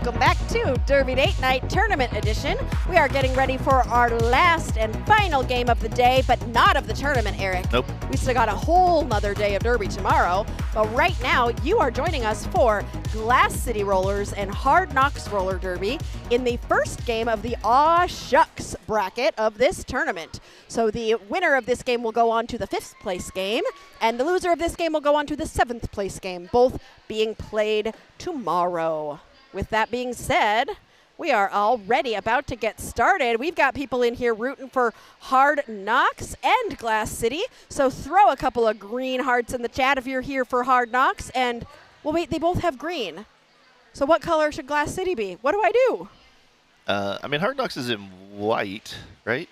welcome back to Derby Date Night Tournament Edition. We are getting ready for our last and final game of the day, but not of the tournament, Eric. Nope. We still got a whole nother day of Derby tomorrow, but right now you are joining us for Glass City Rollers and Hard Knocks Roller Derby in the first game of the Aw Shucks bracket of this tournament. So the winner of this game will go on to the 5th place game, and the loser of this game will go on to the 7th place game, both being played tomorrow. With that being said, we are already about to get started. We've got people in here rooting for Hard Knocks and Glass City, so throw a couple of green hearts in the chat if you're here for Hard Knocks. And, well, wait, they both have green. So what color should Glass City be? What do I do? I mean, Hard Knocks is in white, right?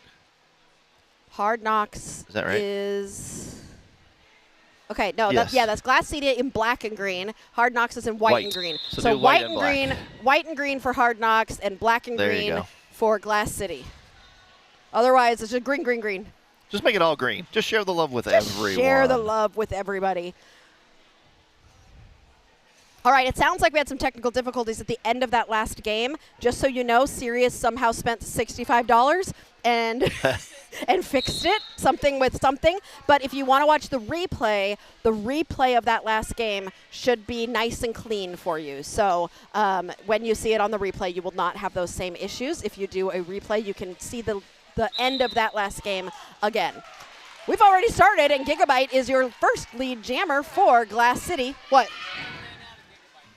Hard Knocks is that right? Is... Okay, no, yes. that's Glass City in black and green. Hard Knocks is in white and green. So white and green, white and green for Hard Knocks, and black and green for Glass City. Otherwise, it's just green, green, green. Just make it all green. Just share the love with everyone. Share the love with everybody. All right, it sounds like we had some technical difficulties at the end of that last game. Just so you know, Sirius somehow spent $65 and and fixed it, something with something. But if you want to watch the replay of that last game should be nice and clean for you. So when you see it on the replay, you will not have those same issues. If you do a replay, you can see the end of that last game again. We've already started, and Gigabyte is your first lead jammer for Glass City. What?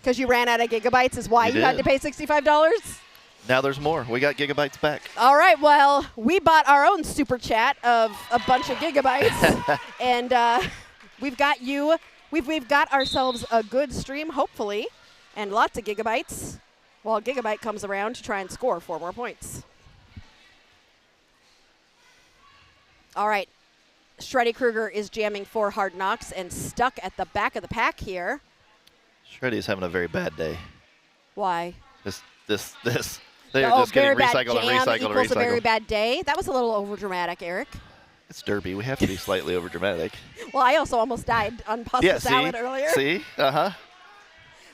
Because you ran out of gigabytes is why you had to pay $65? Now there's more. We got gigabytes back. All right, well, we bought our own super chat of a bunch of gigabytes, and we've got ourselves a good stream, hopefully, and lots of gigabytes, while Gigabyte comes around to try and score 4 more points. All right, Shreddy Krueger is jamming for Hard Knocks and stuck at the back of the pack here. Shreddy's having a very bad day. Why? This. They're just getting recycled and recycled and recycled. A very bad day. That was a little overdramatic, Eric. It's Derby. We have to be slightly overdramatic. Well, I also almost died on pasta salad earlier. See? Uh-huh.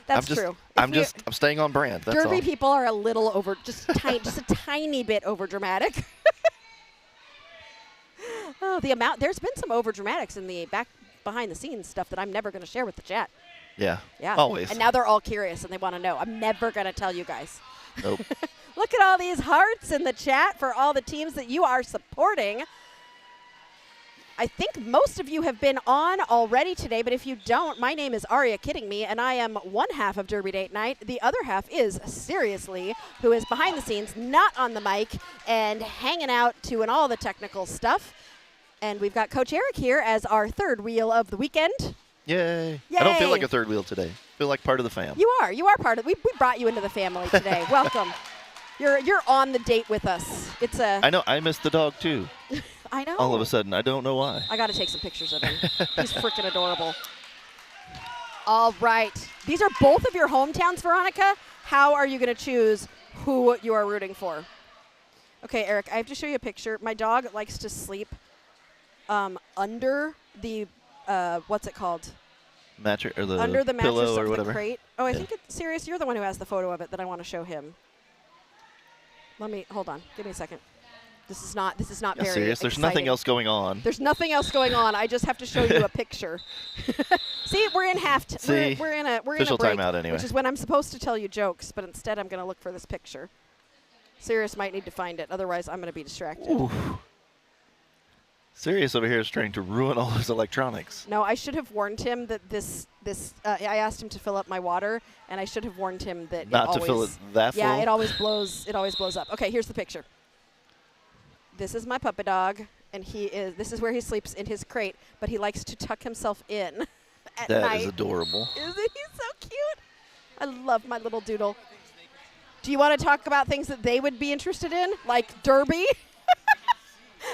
That's true. I'm staying on brand. That's Derby all. people are a little just a tiny bit overdramatic. Oh, there's been some overdramatics in the behind the scenes stuff that I'm never going to share with the chat. Yeah. Always. And now they're all curious and they want to know. I'm never going to tell you guys. Nope. Look at all these hearts in the chat for all the teams that you are supporting. I think most of you have been on already today, but if you don't, my name is Aria Kidding Me, and I am one half of Derby Date Night. The other half is Seriously, who is behind the scenes, not on the mic, and hanging out doing all the technical stuff. And we've got Coach Eric here as our third wheel of the weekend. Yay. Yay. I don't feel like a third wheel today. I feel like part of the fam. You are part of it. We brought you into the family today. Welcome. You're on the date with us. I know. I missed the dog, too. I know. All of a sudden. I don't know why. I got to take some pictures of him. He's freaking adorable. All right. These are both of your hometowns, Veronica. How are you going to choose who you are rooting for? Okay, Eric, I have to show you a picture. My dog likes to sleep under the, what's it called? Mattress or the under the mattress pillow of or whatever. The crate. Oh, I think it's serious. You're the one who has the photo of it that I want to show him. Hold on. Give me a second. This is not very serious. There's nothing else going on. There's nothing else going on. I just have to show you a picture. See, we're in we're in a break, timeout anyway. Which is when I'm supposed to tell you jokes, but instead I'm going to look for this picture. Sirius might need to find it, otherwise I'm going to be distracted. Ooh. Sirius over here is trying to ruin all his electronics. No, I should have warned him that I asked him to fill up my water, and I should have warned him that not to fill it that full. Yeah, it always blows up. Okay, here's the picture. This is my puppy dog, and this is where he sleeps in his crate, but he likes to tuck himself in at night. That is adorable. Isn't he so cute? I love my little doodle. Do you want to talk about things that they would be interested in, like Derby?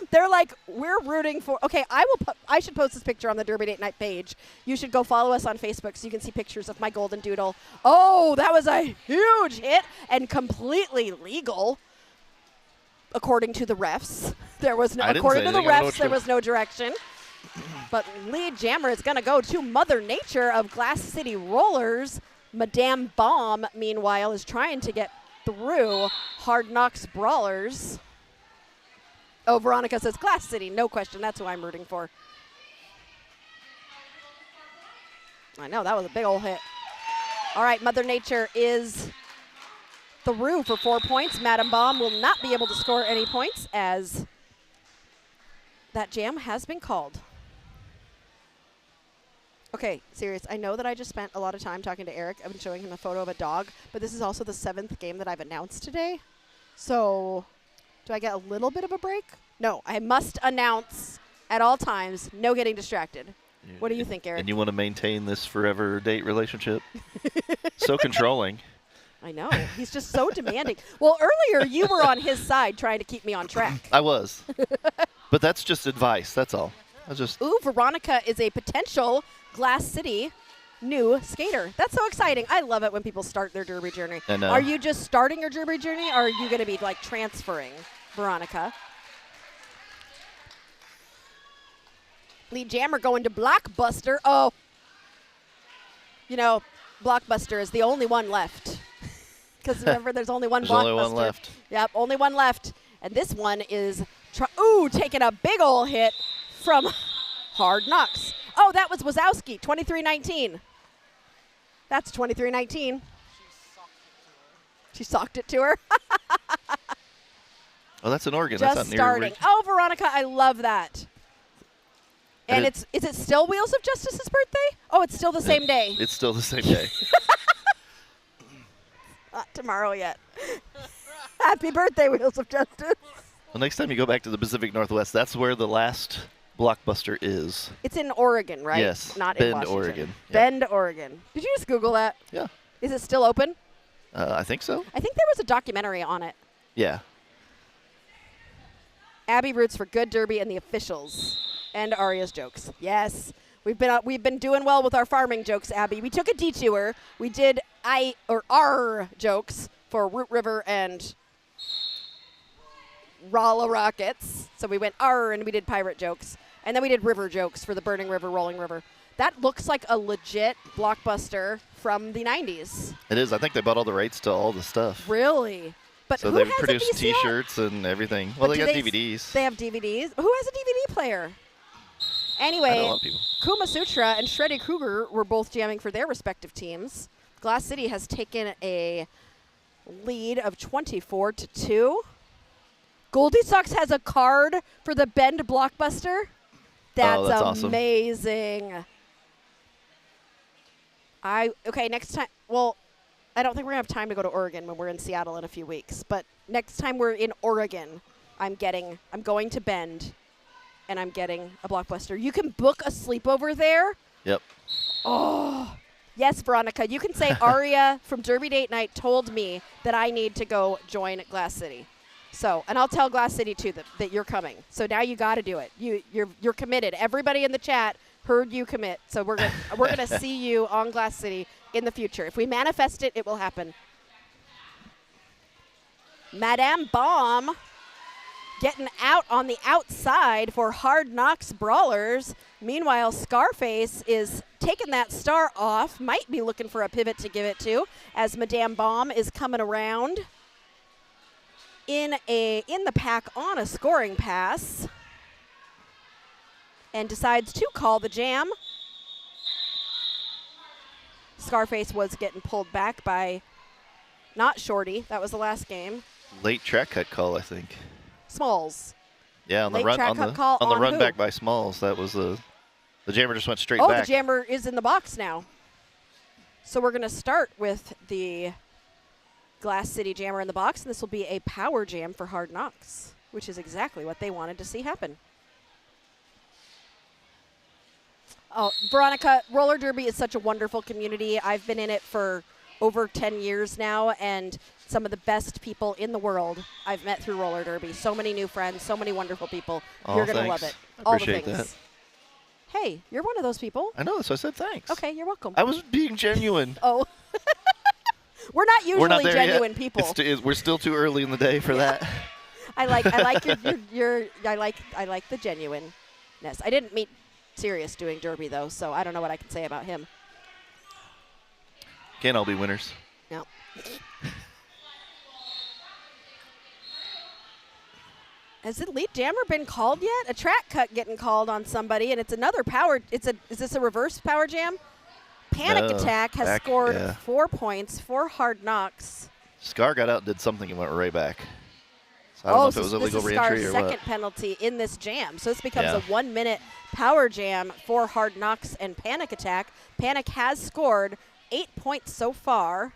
They're like, we're rooting for. Okay, I should post this picture on the Derby Date Night page. You should go follow us on Facebook so you can see pictures of my golden doodle. Oh, that was a huge hit and completely legal, according to the refs. There was no direction. But lead jammer is going to go to Mother Nature of Glass City Rollers. Madame Bomb, meanwhile, is trying to get through Hard Knocks Brawlers. Oh, Veronica says Glass City. No question. That's who I'm rooting for. I know. That was a big old hit. All right. Mother Nature is through for 4 points. Madame Bomb will not be able to score any points as that jam has been called. Okay, serious. I know that I just spent a lot of time talking to Eric. I've been showing him a photo of a dog, but this is also the 7th game that I've announced today. So do I get a little bit of a break? No, I must announce at all times, no getting distracted. What do you think, Eric? And you want to maintain this forever date relationship? So controlling. I know. He's just so demanding. Well, earlier you were on his side trying to keep me on track. I was. But that's just advice. That's all. Ooh, Veronica is a potential Glass City new skater. That's so exciting. I love it when people start their derby journey. I know. Are you just starting your derby journey, or are you going to be like transferring, Veronica? Lead jammer going to Blockbuster. Oh, you know, Blockbuster is the only one left. Because remember, there's only one There's Blockbuster. only one left. Yep, only one left. And this one is, taking a big ol' hit from Hard Knocks. Oh, that was Wazowski, 23-19. That's 23-19. She socked it to her. Oh, that's an organ. Just that's not starting. near. Oh, Veronica, I love that. And is it still Wheels of Justice's birthday? Oh, it's still the same day. It's still the same day. Not tomorrow yet. Happy birthday, Wheels of Justice. Well, next time you go back to the Pacific Northwest, that's where the last Blockbuster is. It's in Oregon, right? Yes. Not Bend, in Washington. Oregon. Bend, Oregon. Did you just Google that? Yeah. Is it still open? I think so. I think there was a documentary on it. Yeah. Abby roots for good derby and the officials. And Aria's jokes. Yes. We've been doing well with our farming jokes, Abby. We took a detour. We did our jokes for Root River and Rolla Rockets. So we went and we did pirate jokes. And then we did river jokes for the Burning River, Rolling River. That looks like a legit Blockbuster from the 90s. It is. I think they bought all the rights to all the stuff. Really? But so who they've has produced a VCR? T-shirts and everything. Well, they got DVDs. They have DVDs. Who has a DVD player? Anyway, I know a lot of people. Kuma Sutra and Shreddy Krueger were both jamming for their respective teams. Glass City has taken a lead of 24-2. Goldie Socks has a card for the Bend Blockbuster. That's amazing. Awesome. Okay, next time. Well, I don't think we're going to have time to go to Oregon when we're in Seattle in a few weeks. But next time we're in Oregon, I'm going to Bend, and I'm getting a Blockbuster. You can book a sleepover there. Yep. Oh, yes, Veronica. You can say Aria from Derby Date Night told me that I need to go join Glass City. So, and I'll tell Glass City, too, that you're coming. So now you got to do it. You're committed. Everybody in the chat heard you commit. So we're gonna see you on Glass City in the future. If we manifest it, it will happen. Madame Bomb getting out on the outside for Hard Knocks Brawlers. Meanwhile, Scarface is taking that star off. Might be looking for a pivot to give it to as Madame Bomb is coming around in the pack on a scoring pass and decides to call the jam. Scarface was getting pulled back by not Shorty. That was the last game. Late track cut call, I think. Smalls. Yeah, on the run back by Smalls. That was the jammer just went straight back. Oh, the jammer is in the box now. So we're going to start with the Glass City jammer in the box, and this will be a power jam for Hard Knocks, which is exactly what they wanted to see happen. Oh, Veronica, roller derby is such a wonderful community. I've been in it for over 10 years now, and some of the best people in the world I've met through roller derby. So many new friends, so many wonderful people. You're going to love it. I appreciate that. Hey, you're one of those people. I know, so I said thanks. Okay, you're welcome. I was being genuine. Oh. We're not usually genuine people. We're still too early in the day for that. I like the genuineness. I didn't meet Sirius doing derby though, so I don't know what I can say about him. Can't all be winners. No. Has the lead jammer been called yet? A track cut getting called on somebody, and it's another power. Is this a reverse power jam? Panic Attack has scored 4 points for Hard Knocks. Scar got out and did something and went right back. So I don't know if it was illegal re-entry or what. This is Scar's second penalty in this jam. So this becomes a 1-minute power jam for Hard Knocks and Panic Attack. Panic has scored 8 points so far.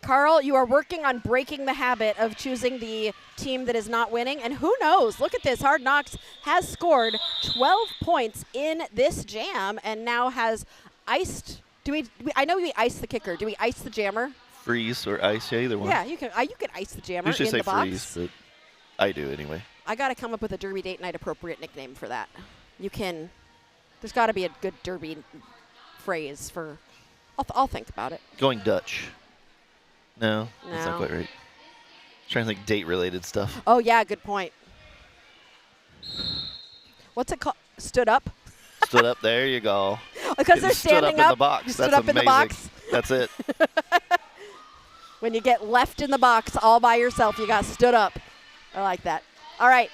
Carl, you are working on breaking the habit of choosing the team that is not winning. And who knows? Look at this. Hard Knocks has scored 12 points in this jam and now has iced. I know we ice the kicker. Do we ice the jammer? Freeze or ice, yeah, either one. Yeah, you can ice the jammer Usually in the box. Freeze, but I do anyway. I got to come up with a Derby date night appropriate nickname for that. There's got to be a good Derby phrase for, I'll think about it. Going Dutch. No, that's not quite right. Trying to think date-related stuff. Oh, yeah, good point. What's it called? Stood up? Stood up, there you go. Because they're standing up. In the box. Stood up in the box. That's it. When you get left in the box all by yourself, you got stood up. I like that. All right.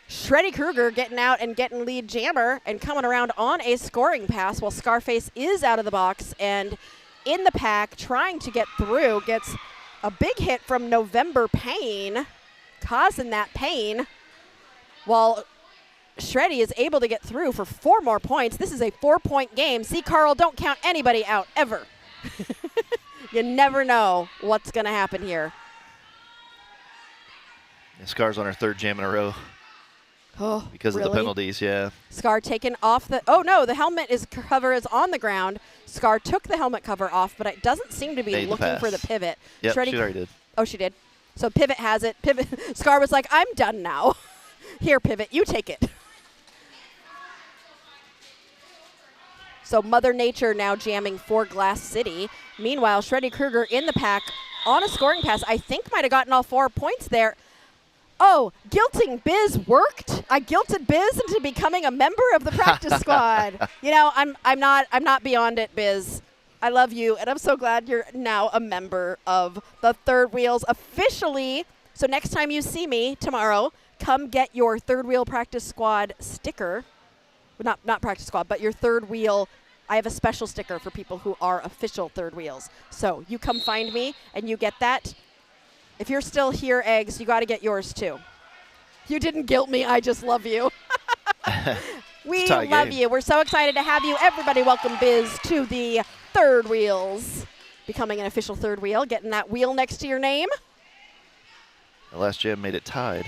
Shreddy Krueger getting out and getting lead jammer and coming around on a scoring pass while Scarface is out of the box and in the pack, trying to get through, gets a big hit from November Pain, causing that pain, while Shreddy is able to get through for 4 more points. This is a 4-point game. See, Carl, don't count anybody out, ever. You never know what's going to happen here. Scar's on her 3rd jam in a row. Oh, because of the penalties, yeah. Scar taken off the, oh no, the helmet cover is on the ground. Scar took the helmet cover off, but it doesn't seem to be looking for the pivot. Yep, she already did. Oh, she did. So Pivot has it. Scar was like, I'm done now. Here, Pivot, you take it. So Mother Nature now jamming for Glass City. Meanwhile, Shreddy Krueger in the pack on a scoring pass. I think might have gotten all 4 points there. Oh, guilting Biz worked. I guilted Biz into becoming a member of the practice squad. You know, I'm not beyond it, Biz. I love you, and I'm so glad you're now a member of the Third Wheels officially. So next time you see me tomorrow, come get your Third Wheel practice squad sticker. Not practice squad, but your Third Wheel. I have a special sticker for people who are official Third Wheels. So you come find me and you get that. If you're still here, Eggs, you got to get yours too. You didn't guilt me. I just love you. We love you. We're so excited to have you. Everybody welcome Biz to the Third Wheels. Becoming an official Third Wheel, getting that wheel next to your name. The last jam made it tied.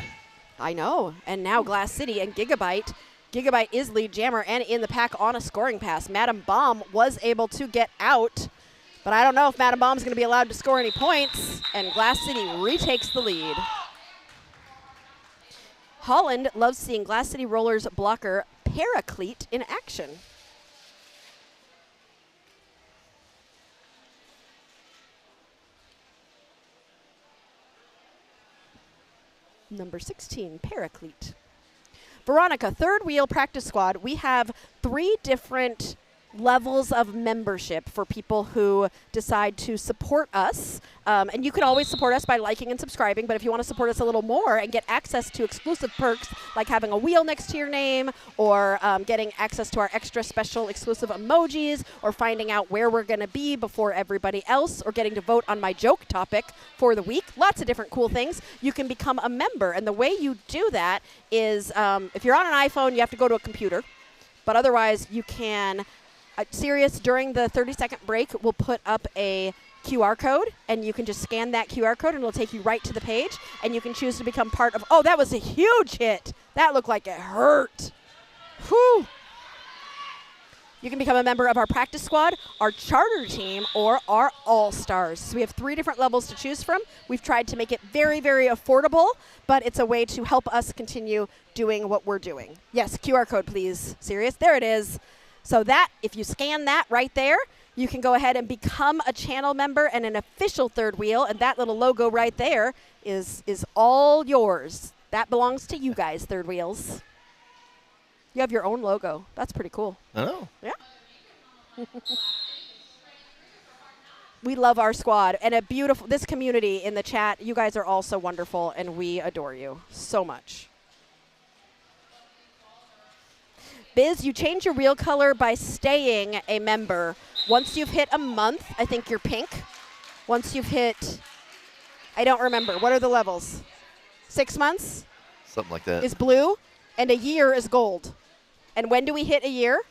I know. And now Glass City and Gigabyte. Gigabyte is lead jammer and in the pack on a scoring pass. Madam Bomb was able to get out. But I don't know if Madam Bomb's going to be allowed to score any points, and Glass City retakes the lead. Holland loves seeing Glass City Rollers blocker Paraclete in action. Number 16, Paraclete. Veronica, Third Wheel practice squad. We have 3 different levels of membership for people who decide to support us. And you can always support us by liking and subscribing, but if you want to support us a little more and get access to exclusive perks like having a wheel next to your name or getting access to our extra special exclusive emojis or finding out where we're going to be before everybody else or getting to vote on my joke topic for the week, lots of different cool things, you can become a member. And the way you do that is if you're on an iPhone, you have to go to a computer, but otherwise you can Sirius, during the 30-second break, will put up a QR code, and you can just scan that QR code, and it'll take you right to the page, and you can choose to become part of, oh, that was a huge hit. That looked like it hurt. Whew. You can become a member of our practice squad, our charter team, or our all-stars. So we have 3 different levels to choose from. We've tried to make it very, very affordable, but it's a way to help us continue doing what we're doing. Yes, QR code, please, Sirius. There it is. So that, if you scan that right there, you can go ahead and become a channel member and an official Third Wheel, and that little logo right there is all yours. That belongs to you guys, Third Wheels. You have your own logo. That's pretty cool. Oh. Yeah. We love our squad and this community in the chat. You guys are all so wonderful, and we adore you so much. Biz, you change your real color by staying a member. Once you've hit a month, I think you're pink. Once you've hit, I don't remember. What are the levels? 6 months? Something like that. Is blue, and a year is gold. And when do we hit a year?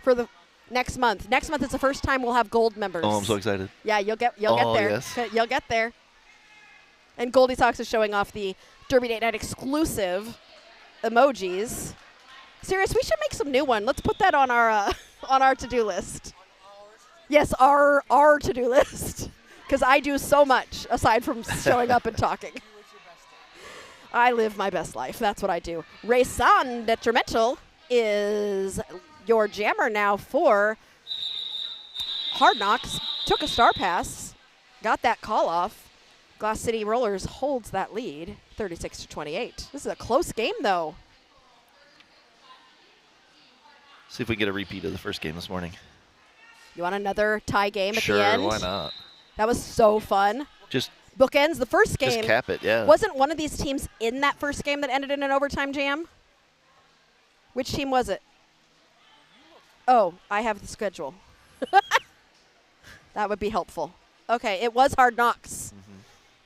For the next month. Next month is the first time we'll have gold members. Oh, I'm so excited. Yeah, you'll get there. Yes. You'll get there. And Goldie Sox is showing off the Derby Date Night exclusive emojis. Serious, we should make some new one. Let's put that on our to-do list. Yes, our to-do list. Because I do so much aside from showing up and talking. I live my best life. That's what I do. Raysan Detrimental is your jammer now for Hard Knocks. Took a star pass. Got that call off. Glass City Rollers holds that lead, 36-28. This is a close game, though. See if we get a repeat of the first game this morning. You want another tie game at Sure, the end? why not? That was so fun. Just bookends the first game. Just cap it, yeah. Wasn't one of these teams in that first game that ended in an overtime jam? Which team was it? Oh, I have the schedule. That would be helpful. Okay, it was Hard Knocks. Mm-hmm.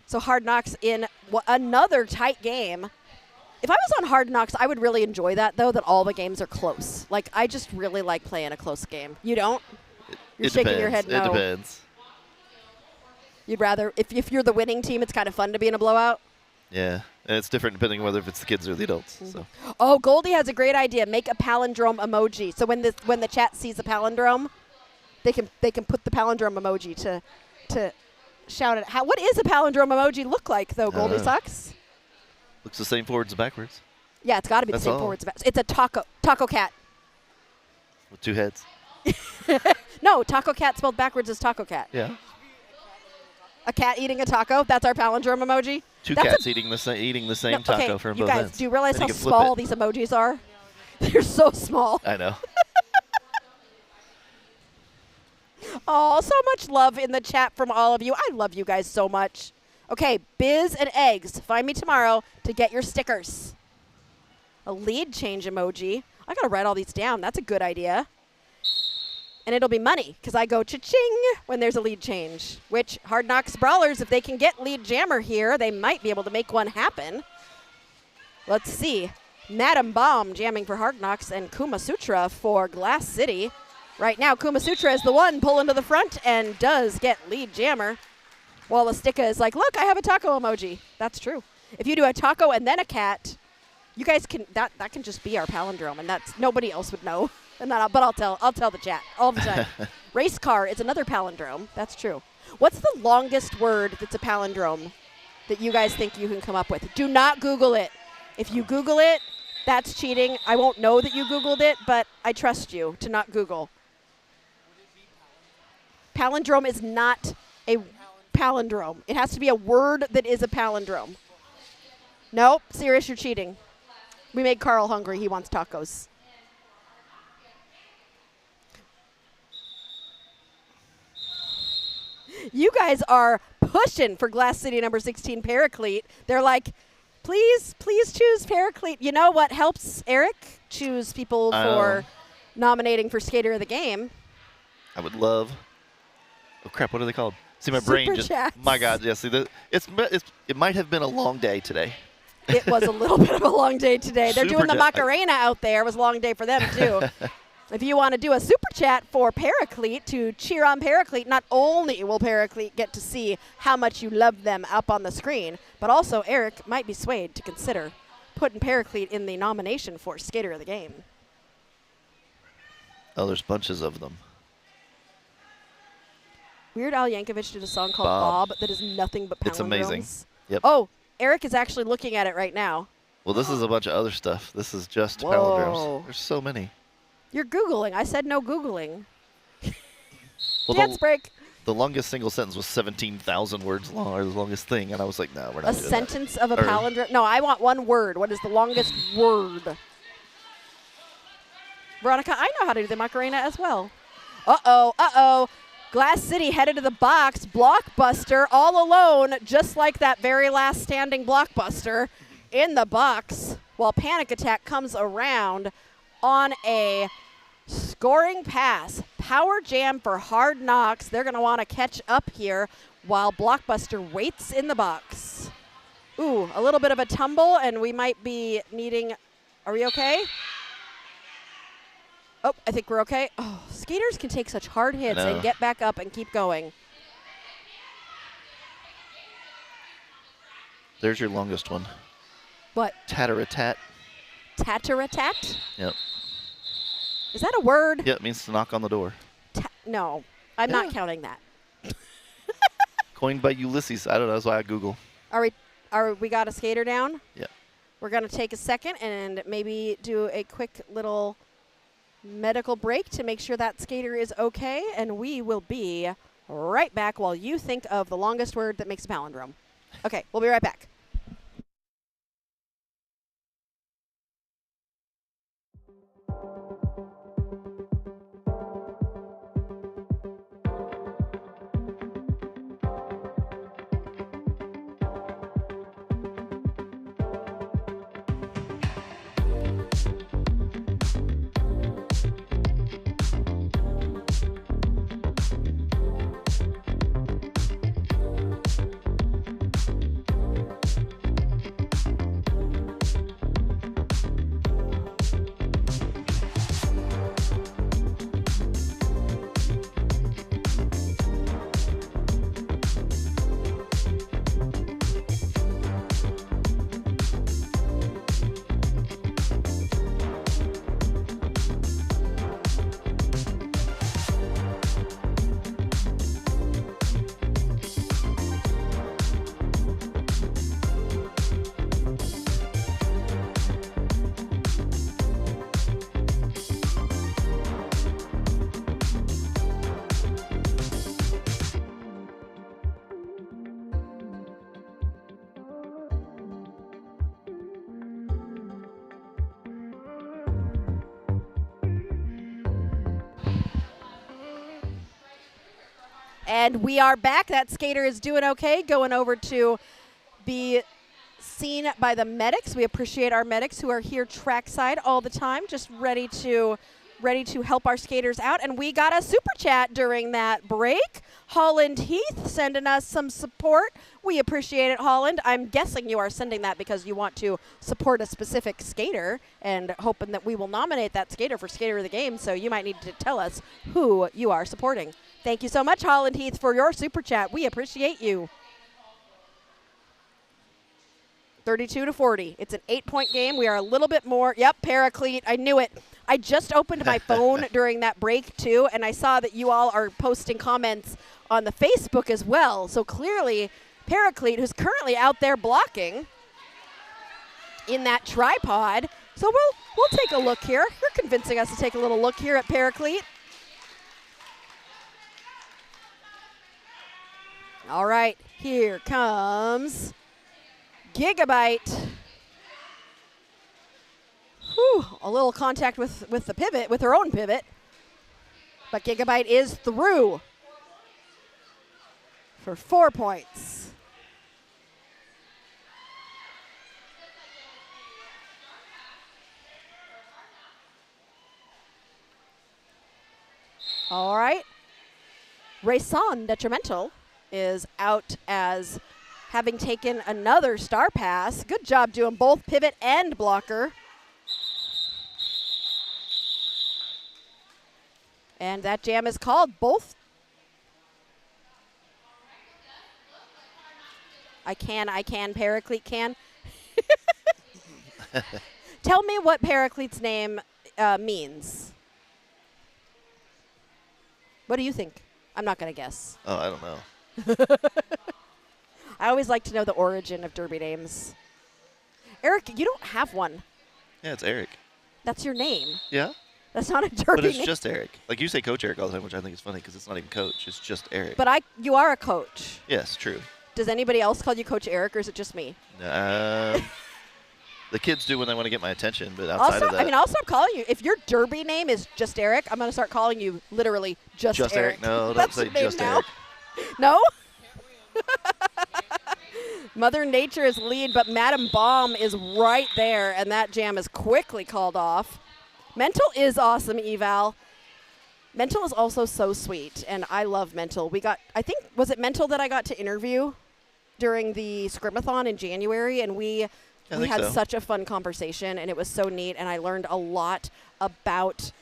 So Hard Knocks in another tight game. If I was on Hard Knocks, I would really enjoy that, though, that all the games are close. Like, I just really like playing a close game. You don't? You're shaking your head no. It depends. You'd rather, if you're the winning team, it's kind of fun to be in a blowout? Yeah, and it's different depending on whether if it's the kids or the adults. Mm-hmm. So. Oh, Goldie has a great idea. Make a palindrome emoji. So when the chat sees a palindrome, they can put the palindrome emoji to shout it. What is a palindrome emoji look like, though, Goldie Sox? Looks the same forwards and backwards. Yeah, it's got to be the same forwards and backwards. It's a taco cat. With 2 heads. No, taco cat spelled backwards is taco cat. Yeah. A cat eating a taco. That's our palindrome emoji. Two cats eating the same taco from both ends. You guys, do you realize how small these emojis are? They're so small. I know. Oh, so much love in the chat from all of you. I love you guys so much. Okay, Biz and Eggs, find me tomorrow to get your stickers. A lead change emoji. I got to write all these down. That's a good idea. And it'll be money because I go cha-ching when there's a lead change, which Hard Knocks Brawlers, if they can get lead jammer here, they might be able to make one happen. Let's see. Madam Bomb jamming for Hard Knocks and Kuma Sutra for Glass City. Right now, Kuma Sutra is the one pulling to the front and does get lead jammer. While Astika is like, look, I have a taco emoji. That's true. If you do a taco and then a cat, you guys can, that can just be our palindrome, and that's, nobody else would know. And then but I'll tell the chat all the time. Race car is another palindrome. That's true. What's the longest word that's a palindrome that you guys think you can come up with? Do not Google it. If you Google it, that's cheating. I won't know that you Googled it, but I trust you to not Google. Palindrome is not a palindrome. It has to be a word that is a palindrome. Nope, serious, you're cheating. We made Carl hungry. He wants tacos. You guys are pushing for Glass City number 16 Paraclete. They're like, please choose Paraclete. You know what helps Eric choose people for nominating for Skater of the Game? I would love. Oh crap! What are they called? See, my Super brain just. chats. My God! Yeah. See, it might have been a long day today. It was a little bit of a long day today. They're doing the Macarena out there. It was a long day for them too. If you want to do a super chat for Paraclete to cheer on Paraclete, not only will Paraclete get to see how much you love them up on the screen, but also Eric might be swayed to consider putting Paraclete in the nomination for Skater of the Game. Oh, there's bunches of them. Weird Al Yankovic did a song called Bob that is nothing but palindromes. It's amazing. Yep. Oh, Eric is actually looking at it right now. Well, this is a bunch of other stuff. This is just palindromes. There's so many. You're Googling. I said no Googling. Well, Dance break. The longest single sentence was 17,000 words long, or the longest thing, and I was like, no, we're not doing that. A sentence of a palindrome? No, I want one word. What is the longest word? Veronica, I know how to do the Macarena as well. Uh-oh, uh-oh. Glass City headed to the box. Blockbuster all alone, just like that very last standing Blockbuster in the box, while Panic Attack comes around on a scoring pass. Power jam for Hard Knocks. They're going to want to catch up here while Blockbuster waits in the box. Ooh, a little bit of a tumble, and we might be needing, are we okay? Oh, I think we're okay. Oh, skaters can take such hard hits and get back up and keep going. There's your longest one. What? Tatter-a-tat. Tatter-a-tat? Yep. Is that a word? Yeah, it means to knock on the door. No, I'm not counting that. Coined by Ulysses. I don't know. That's why I Google. We got a skater down? Yeah. We're going to take a second and maybe do a quick little medical break to make sure that skater is okay, and we will be right back while you think of the longest word that makes a palindrome. Okay, we'll be right back. And we are back. That skater is doing okay, going over to be seen by the medics. We appreciate our medics who are here trackside all the time, just ready to help our skaters out. And we got a super chat during that break. Holland Heath sending us some support. We appreciate it, Holland. I'm guessing you are sending that because you want to support a specific skater and hoping that we will nominate that skater for Skater of the Game. So you might need to tell us who you are supporting. Thank you so much, Holland Heath, for your super chat. We appreciate you. 32-40. It's an 8-point game. We are a little bit more. Yep, Paraclete. I knew it. I just opened my phone during that break, too, and I saw that you all are posting comments on the Facebook as well. So clearly, Paraclete, who's currently out there blocking in that tripod. So we'll take a look here. You're convincing us to take a little look here at Paraclete. All right, here comes Gigabyte. Whew, a little contact with the pivot, with her own pivot. But Gigabyte is through for 4 points. All right. Rayson Detrimental is out as having taken another star pass. Good job doing both pivot and blocker. And that jam is called. Both. I can, Paraclete can. Tell me what Paraclete's name means. What do you think? I'm not going to guess. Oh, I don't know. I always like to know the origin of derby names. Eric, you don't have one. Yeah, it's Eric. That's your name. Yeah? That's not a derby But it's name. just Eric. Like you say Coach Eric all the time, which I think is funny because it's not even Coach. It's just Eric. But you are a coach. Yes, true. Does anybody else call you Coach Eric, or is it just me? The kids do when they want to get my attention, but outside Also, of that. I mean, I'll stop calling you. If your derby name is just Eric, I'm going to start calling you literally just Eric. Eric. No, don't That's say your name just now. Eric. No? Mother Nature is lead, but Madam Bomb is right there, and that jam is quickly called off. Mental is awesome, Eval. Mental is also so sweet, and I love Mental. I think, was it Mental that I got to interview during the Scrimathon in January, and we had such a fun conversation, and it was so neat, and I learned a lot about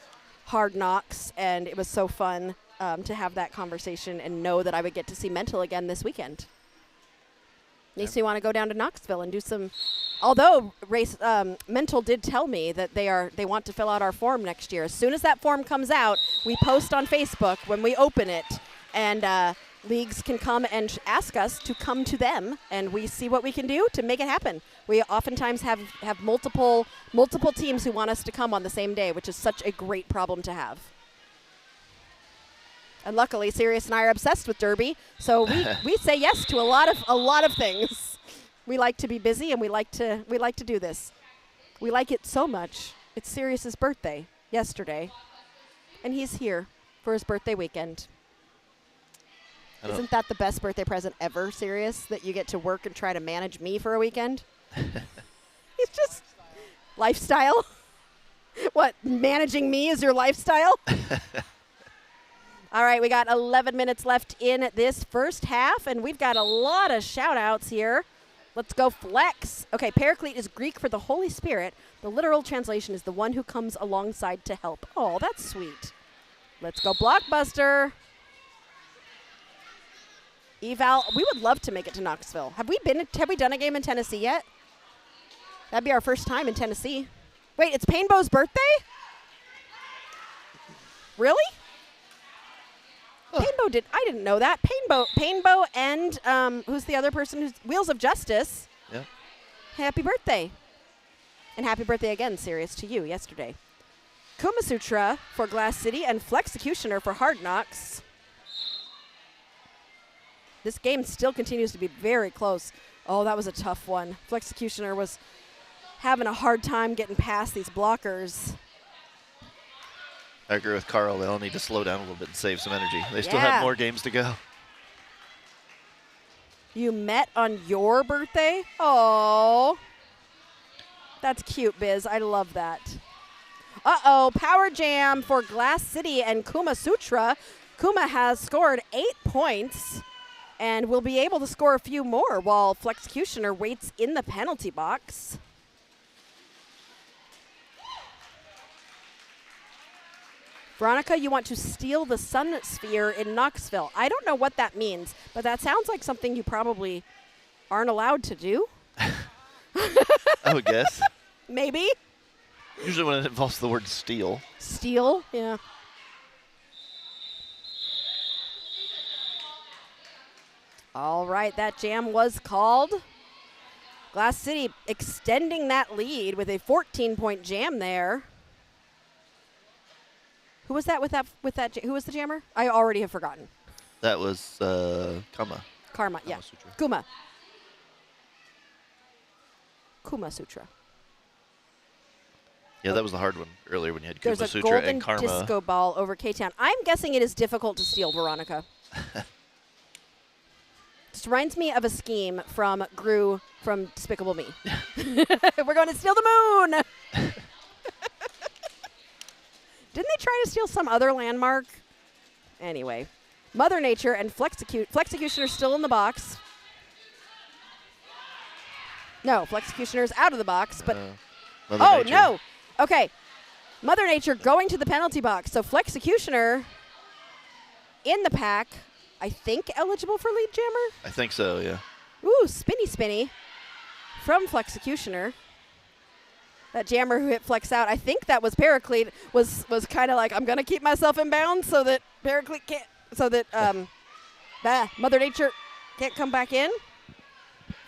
Hard Knocks, and it was so fun to have that conversation and know that I would get to see Mental again this weekend. Makes me want to go down to Knoxville and do some. Although Mental did tell me that they want to fill out our form next year. As soon as that form comes out, we post on Facebook when we open it, and leagues can come and ask us to come to them, and we see what we can do to make it happen. We oftentimes have multiple teams who want us to come on the same day, which is such a great problem to have. And luckily, Sirius and I are obsessed with Derby, so we say yes to a lot of things. We like to be busy, and we like to do this. We like it so much. It's Sirius's birthday yesterday, and he's here for his birthday weekend. Isn't that the best birthday present ever, Sirius? That you get to work and try to manage me for a weekend? It's just lifestyle. What, managing me is your lifestyle? All right, we got 11 minutes left in this first half, and we've got a lot of shout-outs here. Let's go Flex. Okay, Paraclete is Greek for the Holy Spirit. The literal translation is the one who comes alongside to help. Oh, that's sweet. Let's go Blockbuster. Eval, we would love to make it to Knoxville. Have we done a game in Tennessee yet? That'd be our first time in Tennessee. Wait, it's Painbow's birthday? Really? Painbow I didn't know that. Painbow and who's the other person who's Wheels of Justice. Yeah. Happy birthday. And happy birthday again, Sirius, to you yesterday. Kuma Sutra for Glass City and Flexecutioner for Hard Knocks. This game still continues to be very close. Oh, that was a tough one. Flexecutioner was having a hard time getting past these blockers. I agree with Carl. They'll need to slow down a little bit and save some energy. They still have more games to go. You met on your birthday? Oh, that's cute, Biz. I love that. Uh-oh, Power Jam for Glass City and Kuma Sutra. Kuma has scored 8 points and will be able to score a few more while Flexecutioner waits in the penalty box. Veronica, you want to steal the Sun Sphere in Knoxville. I don't know what that means, but that sounds like something you probably aren't allowed to do. I would guess. Maybe. Usually when it involves the word steal. Steal, yeah. All right, that jam was called. Glass City extending that lead with a 14-point jam there. Who was that with that? Who was the jammer? I already have forgotten. That was Karma, yeah. Sutra. Kuma Sutra. Yeah, that was the hard one earlier when you had Kuma There's Sutra a and golden Karma. disco ball over K-Town. I'm guessing it is difficult to steal, Veronica. This reminds me of a scheme from Gru from Despicable Me. We're going to steal the moon. Didn't they try to steal some other landmark? Anyway, Mother Nature and Flexecutioner still in the box. No, Flexecutioner's out of the box, but Mother Nature. No. Okay. Mother Nature going to the penalty box. So Flexecutioner in the pack, I think eligible for lead jammer? I think so, yeah. Ooh, spinny from Flexecutioner. That jammer who hit Flex out, I think that was Paraclete, was kind of like, I'm going to keep myself in bounds so that Paraclete can't, so that Mother Nature can't come back in.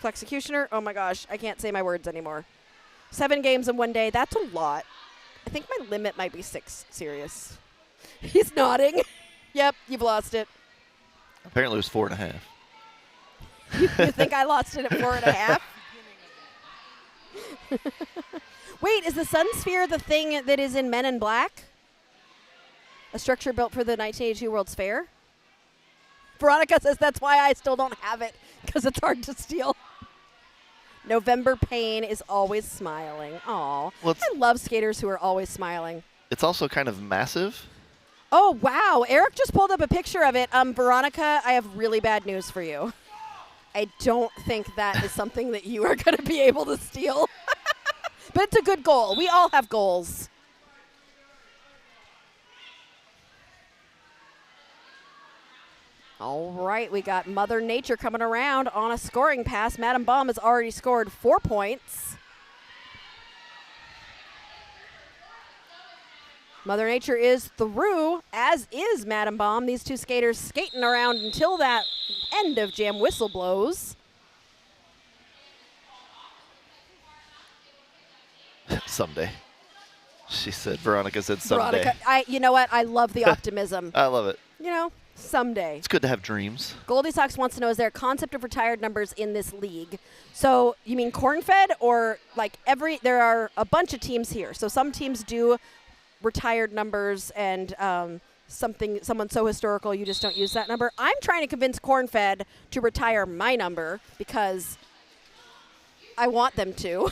Flexecutioner, oh my gosh, I can't say my words anymore. 7 games in one day, that's a lot. I think my limit might be 6, Sirius. He's nodding. Yep, you've lost it. Apparently it was 4.5. You think I lost it at 4.5? Wait, is the Sun Sphere the thing that is in Men in Black? A structure built for the 1982 World's Fair? Veronica says that's why I still don't have it, because it's hard to steal. November Pain is always smiling. Aw. Well, I love skaters who are always smiling. It's also kind of massive. Oh, wow. Eric just pulled up a picture of it. Veronica, I have really bad news for you. I don't think that is something that you are going to be able to steal. But it's a good goal. We all have goals. All right, we got Mother Nature coming around on a scoring pass. Madam Bomb has already scored 4 points. Mother Nature is through, as is Madam Bomb. These two skaters skating around until that end of jam whistle blows. Someday. She said, Veronica said someday. Veronica, you know what? I love the optimism. I love it. You know, someday. It's good to have dreams. Goldie Sox wants to know, is there a concept of retired numbers in this league? So you mean corn-fed, or like there are a bunch of teams here. So some teams do retired numbers, and someone so historical you just don't use that number. I'm trying to convince corn-fed to retire my number because I want them to.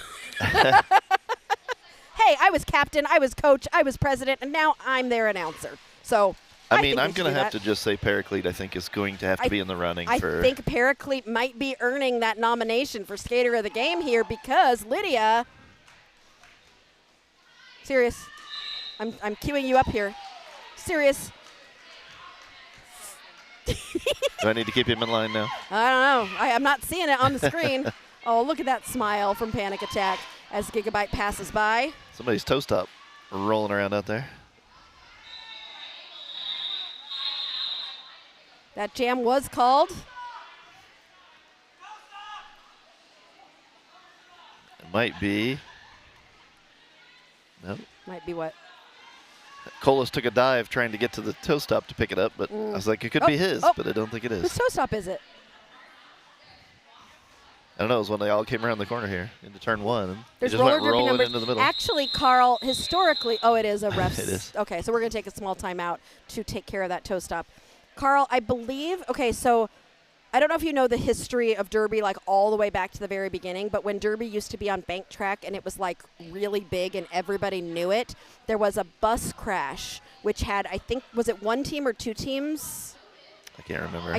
Hey, I was captain, I was coach, I was president, and now I'm their announcer. So I mean, I'm going to have to just say Paraclete, I think, is going to have to be in the running. I think Paraclete might be earning that nomination for Skater of the Game here because Lydia. Serious. I'm queuing you up here. Serious. Do I need to keep him in line now? I don't know. I'm not seeing it on the screen. Oh, look at that smile from Panic Attack as Gigabyte passes by. Somebody's toe stop rolling around out there. That jam was called. It might be. Nope. Might be what? Colas took a dive trying to get to the toe stop to pick it up, but I was like, it could be his, but I don't think it is. Whose toe stop is it? I don't know. It was when they all came around the corner here into turn one. There's just roller went derby rolling numbers. into the middle. Actually, Carl, historically, it is a ref's. It is. Okay, so we're going to take a small timeout to take care of that toe stop. Carl, I believe, so I don't know if you know the history of Derby, like all the way back to the very beginning, but when Derby used to be on bank track and it was like really big and everybody knew it, there was a bus crash, which had, I think, was it one team or two teams? I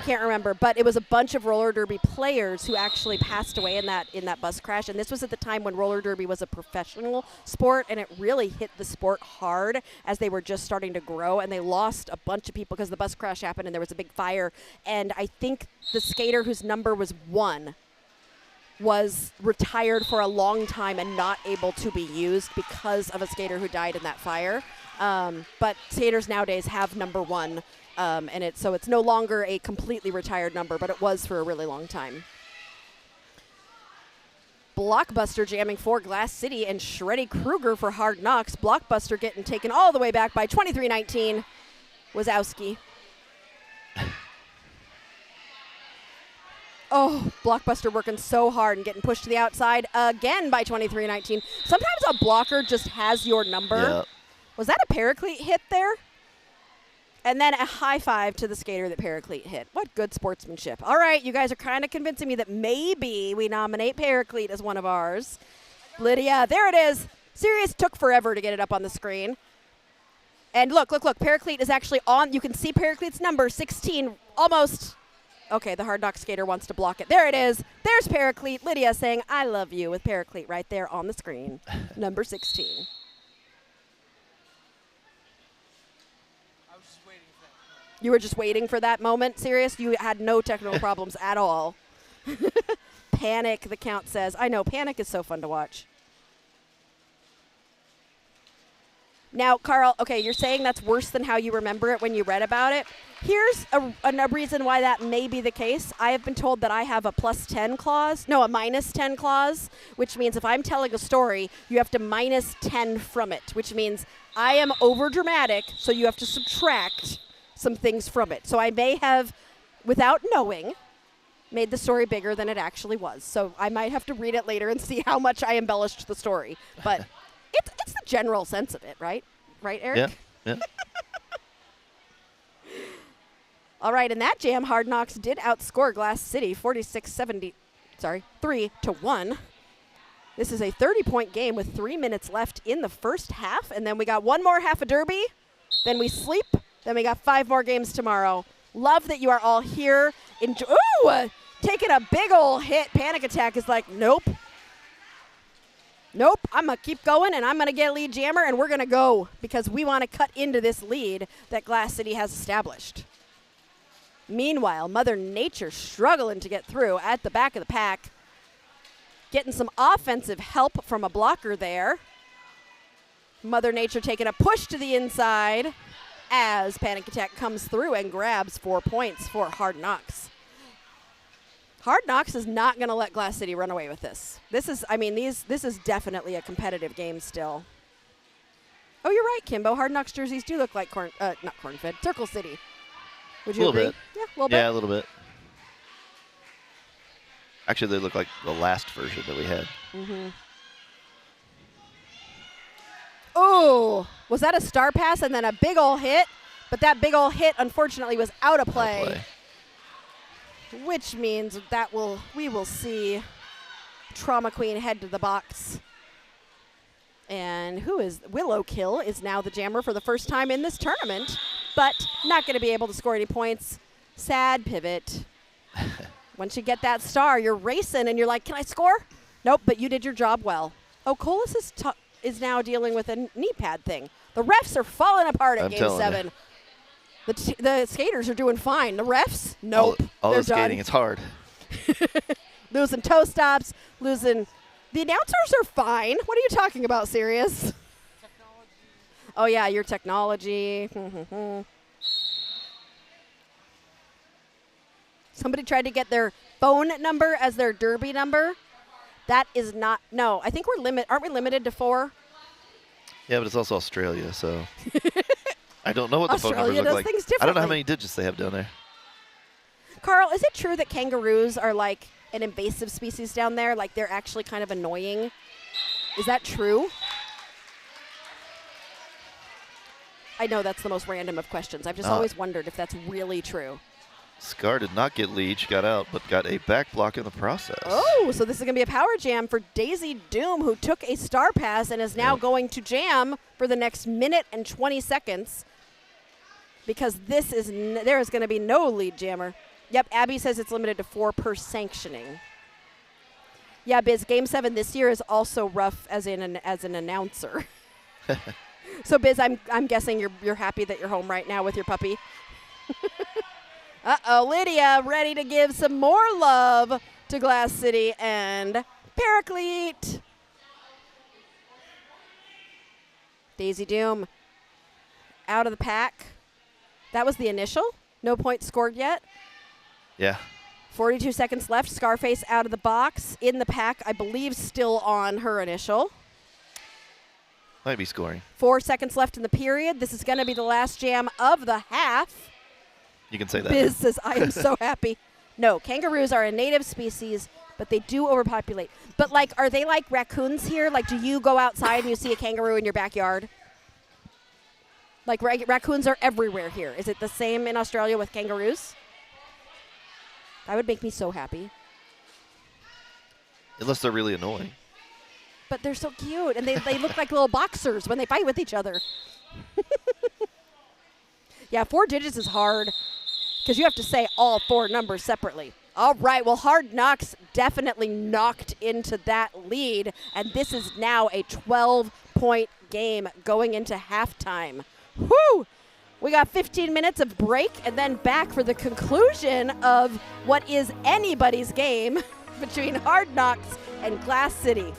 can't remember, but it was a bunch of roller derby players who actually passed away in that bus crash. And this was at the time when roller derby was a professional sport, and it really hit the sport hard as they were just starting to grow. And they lost a bunch of people because the bus crash happened and there was a big fire. And I think the skater whose number was 1 was retired for a long time and not able to be used because of a skater who died in that fire. But skaters nowadays have number 1. And it's no longer a completely retired number, but it was for a really long time. Blockbuster jamming for Glass City and Shreddy Krueger for Hard Knocks. Blockbuster getting taken all the way back by 23-19. Wazowski. Oh, Blockbuster working so hard and getting pushed to the outside again by 23-19. Sometimes a blocker just has your number. Yeah. Was that a Paraclete hit there? And then a high five to the skater that Paraclete hit. What good sportsmanship. All right, you guys are kind of convincing me that maybe we nominate Paraclete as one of ours. Lydia, there it is. Serious took forever to get it up on the screen. And look. Paraclete is actually on. You can see Paraclete's number, 16, almost. Okay, the Hard Knock skater wants to block it. There it is. There's Paraclete. Lydia saying, I love you with Paraclete right there on the screen. Number 16. You were just waiting for that moment? Serious? You had no technical problems at all. Panic, the count says. I know, Panic is so fun to watch. Now, Carl, okay, you're saying that's worse than how you remember it when you read about it. Here's a reason why that may be the case. I have been told that I have a +10 clause. No, a -10 clause, which means if I'm telling a story, you have to -10 from it, which means I am over-dramatic, so you have to subtract some things from it. So I may have, without knowing, made the story bigger than it actually was. So I might have to read it later and see how much I embellished the story. But it's the general sense of it, right? Right, Eric? Yeah. All right, in that jam, Hard Knocks did outscore Glass City 3-1. This is a 30-point game with 3 minutes left in the first half, and then we got one more half of Derby, then we sleep, then we got 5 more games tomorrow. Love that you are all here. Ooh, taking a big old hit. Panic Attack is like, nope. Nope, I'm going to keep going, and I'm going to get a lead jammer, and we're going to go because we want to cut into this lead that Glass City has established. Meanwhile, Mother Nature struggling to get through at the back of the pack. Getting some offensive help from a blocker there. Mother Nature taking a push to the inside as Panic Attack comes through and grabs 4 points for Hard Knocks. Hard Knocks is not going to let Glass City run away with this. This is definitely a competitive game still. Oh, you're right, Kimbo. Hard Knocks jerseys do look like not corn-fed, Circle City. Would you agree? Bit. Yeah, a little bit. Yeah, a little bit. Actually, they look like the last version that we had. Mm-hmm. Oh, was that a star pass and then a big ol' hit? But that big ol' hit, unfortunately, was out of play. Which means that we will see Trauma Queen head to the box. And Willow Kill is now the jammer for the first time in this tournament, but not going to be able to score any points. Sad pivot. Once you get that star, you're racing and you're like, can I score? Nope, but you did your job well. Oh, Colas is now dealing with a knee pad thing. The refs are falling apart at Game 7. The skaters are doing fine. The refs, nope. All they're the skating, done. it's hard. Losing toe stops, losing. The announcers are fine. What are you talking about, Sirius? Technology. Oh, yeah, your technology. Somebody tried to get their phone number as their Derby number. That is not. No, I think aren't we limited to 4? Yeah, but it's also Australia, so I don't know what the phone numbers Australia look does like. things I don't know how differently. many digits they have down there. Carl, is it true that kangaroos are like an invasive species down there? Like they're actually kind of annoying? Is that true? I know that's the most random of questions. I've just always wondered if that's really true. Scar did not get lead. She got out, but got a back block in the process. Oh, so this is going to be a power jam for Daisy Doom, who took a star pass and is now going to jam for the next minute and 20 seconds because there is going to be no lead jammer. Yep, Abby says it's limited to 4 per sanctioning. Yeah, Biz, Game 7 this year is also rough as an announcer. So, Biz, I'm guessing you're happy that you're home right now with your puppy. Uh-oh, Lydia ready to give some more love to Glass City and Paraclete. Daisy Doom out of the pack. That was the initial. No points scored yet. Yeah. 42 seconds left. Scarface out of the box. In the pack, I believe still on her initial. Might be scoring. 4 seconds left in the period. This is going to be the last jam of the half. You can say that. Biz says, I am so happy. No, kangaroos are a native species, but they do overpopulate. But, like, are they like raccoons here? Like, do you go outside and you see a kangaroo in your backyard? Like, raccoons are everywhere here. Is it the same in Australia with kangaroos? That would make me so happy. Unless they're really annoying. But they're so cute, and they look like little boxers when they fight with each other. Yeah, 4 digits is hard because you have to say all 4 numbers separately. All right, well, Hard Knocks definitely knocked into that lead, and this is now a 12-point game going into halftime. Whew! We got 15 minutes of break and then back for the conclusion of what is anybody's game between Hard Knocks and Glass City.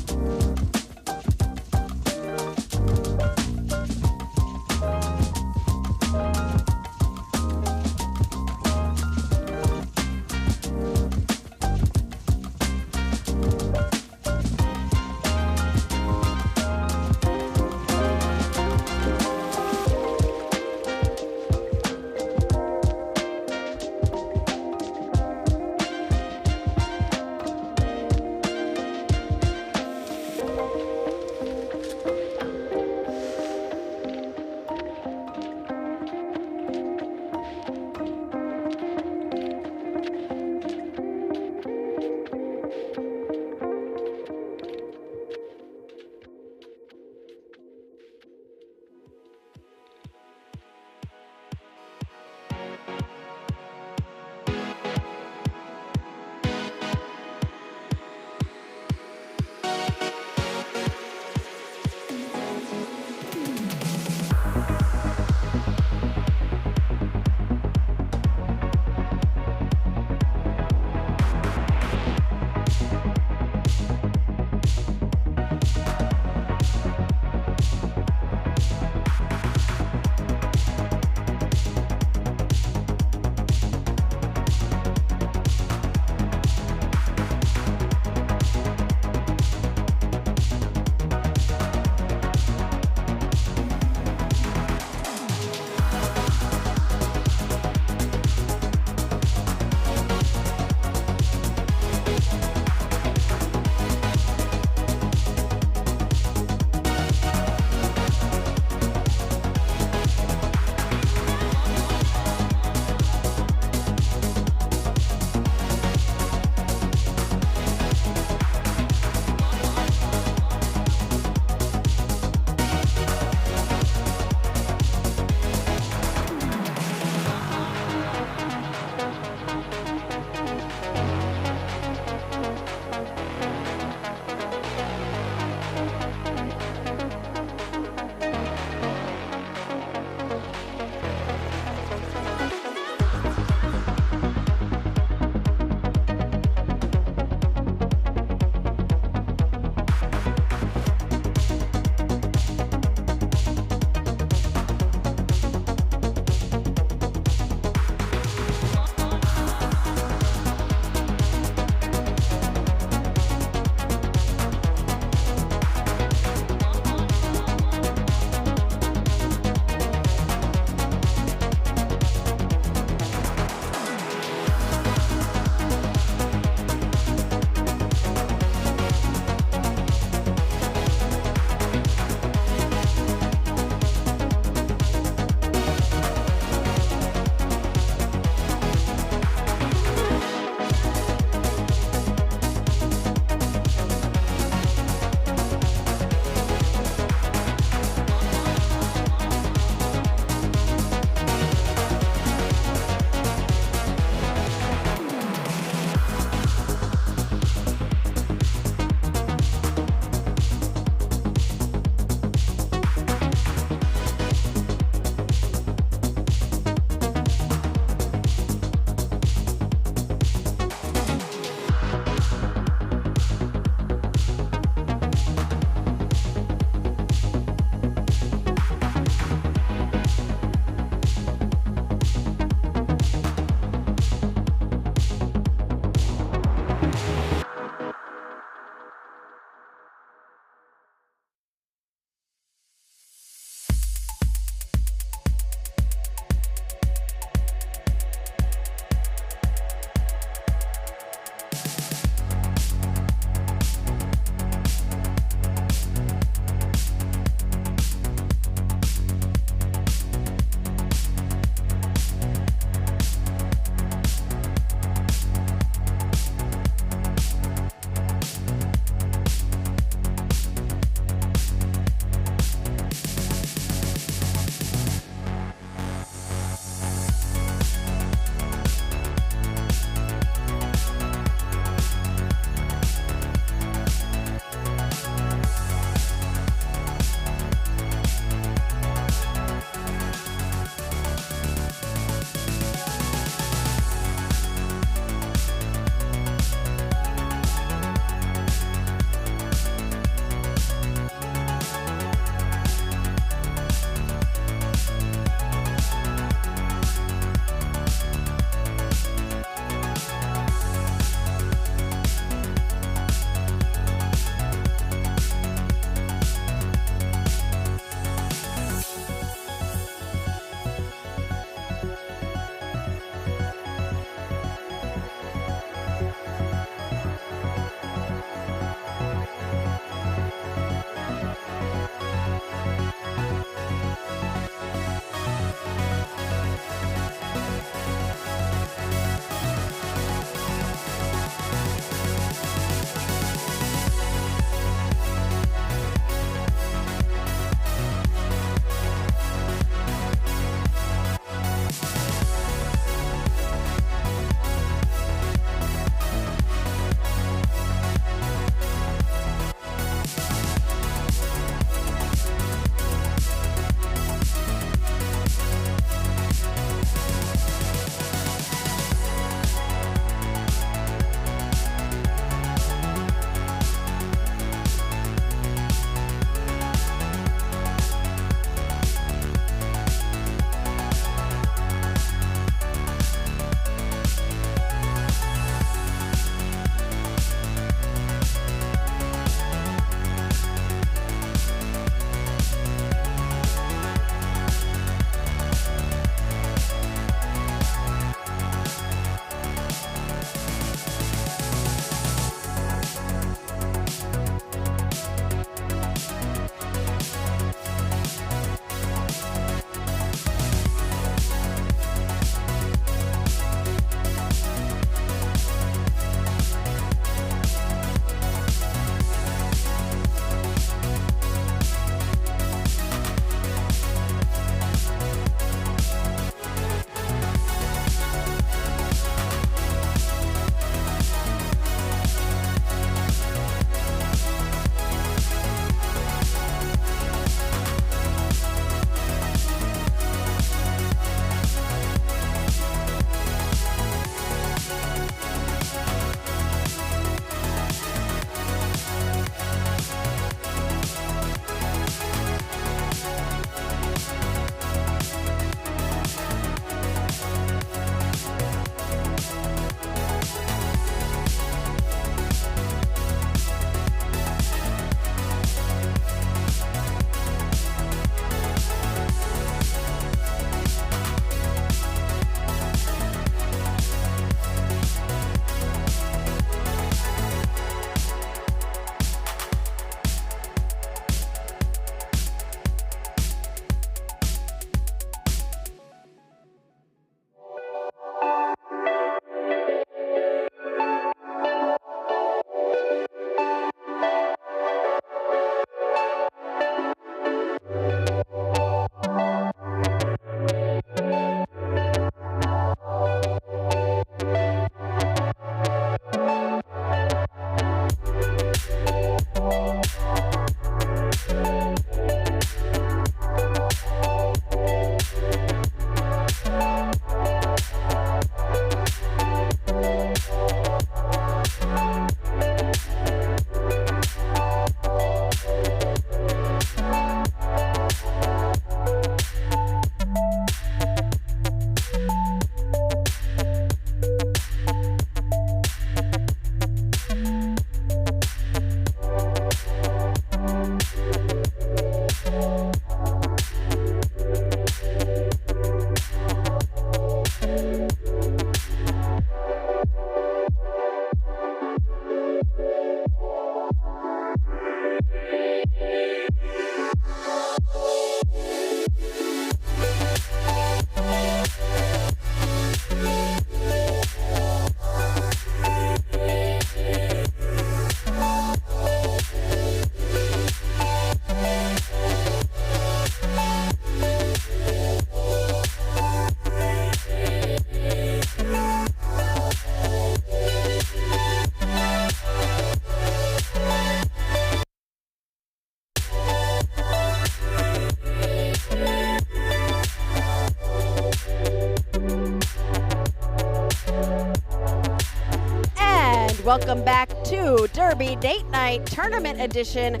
Welcome back to Derby Date Night Tournament Edition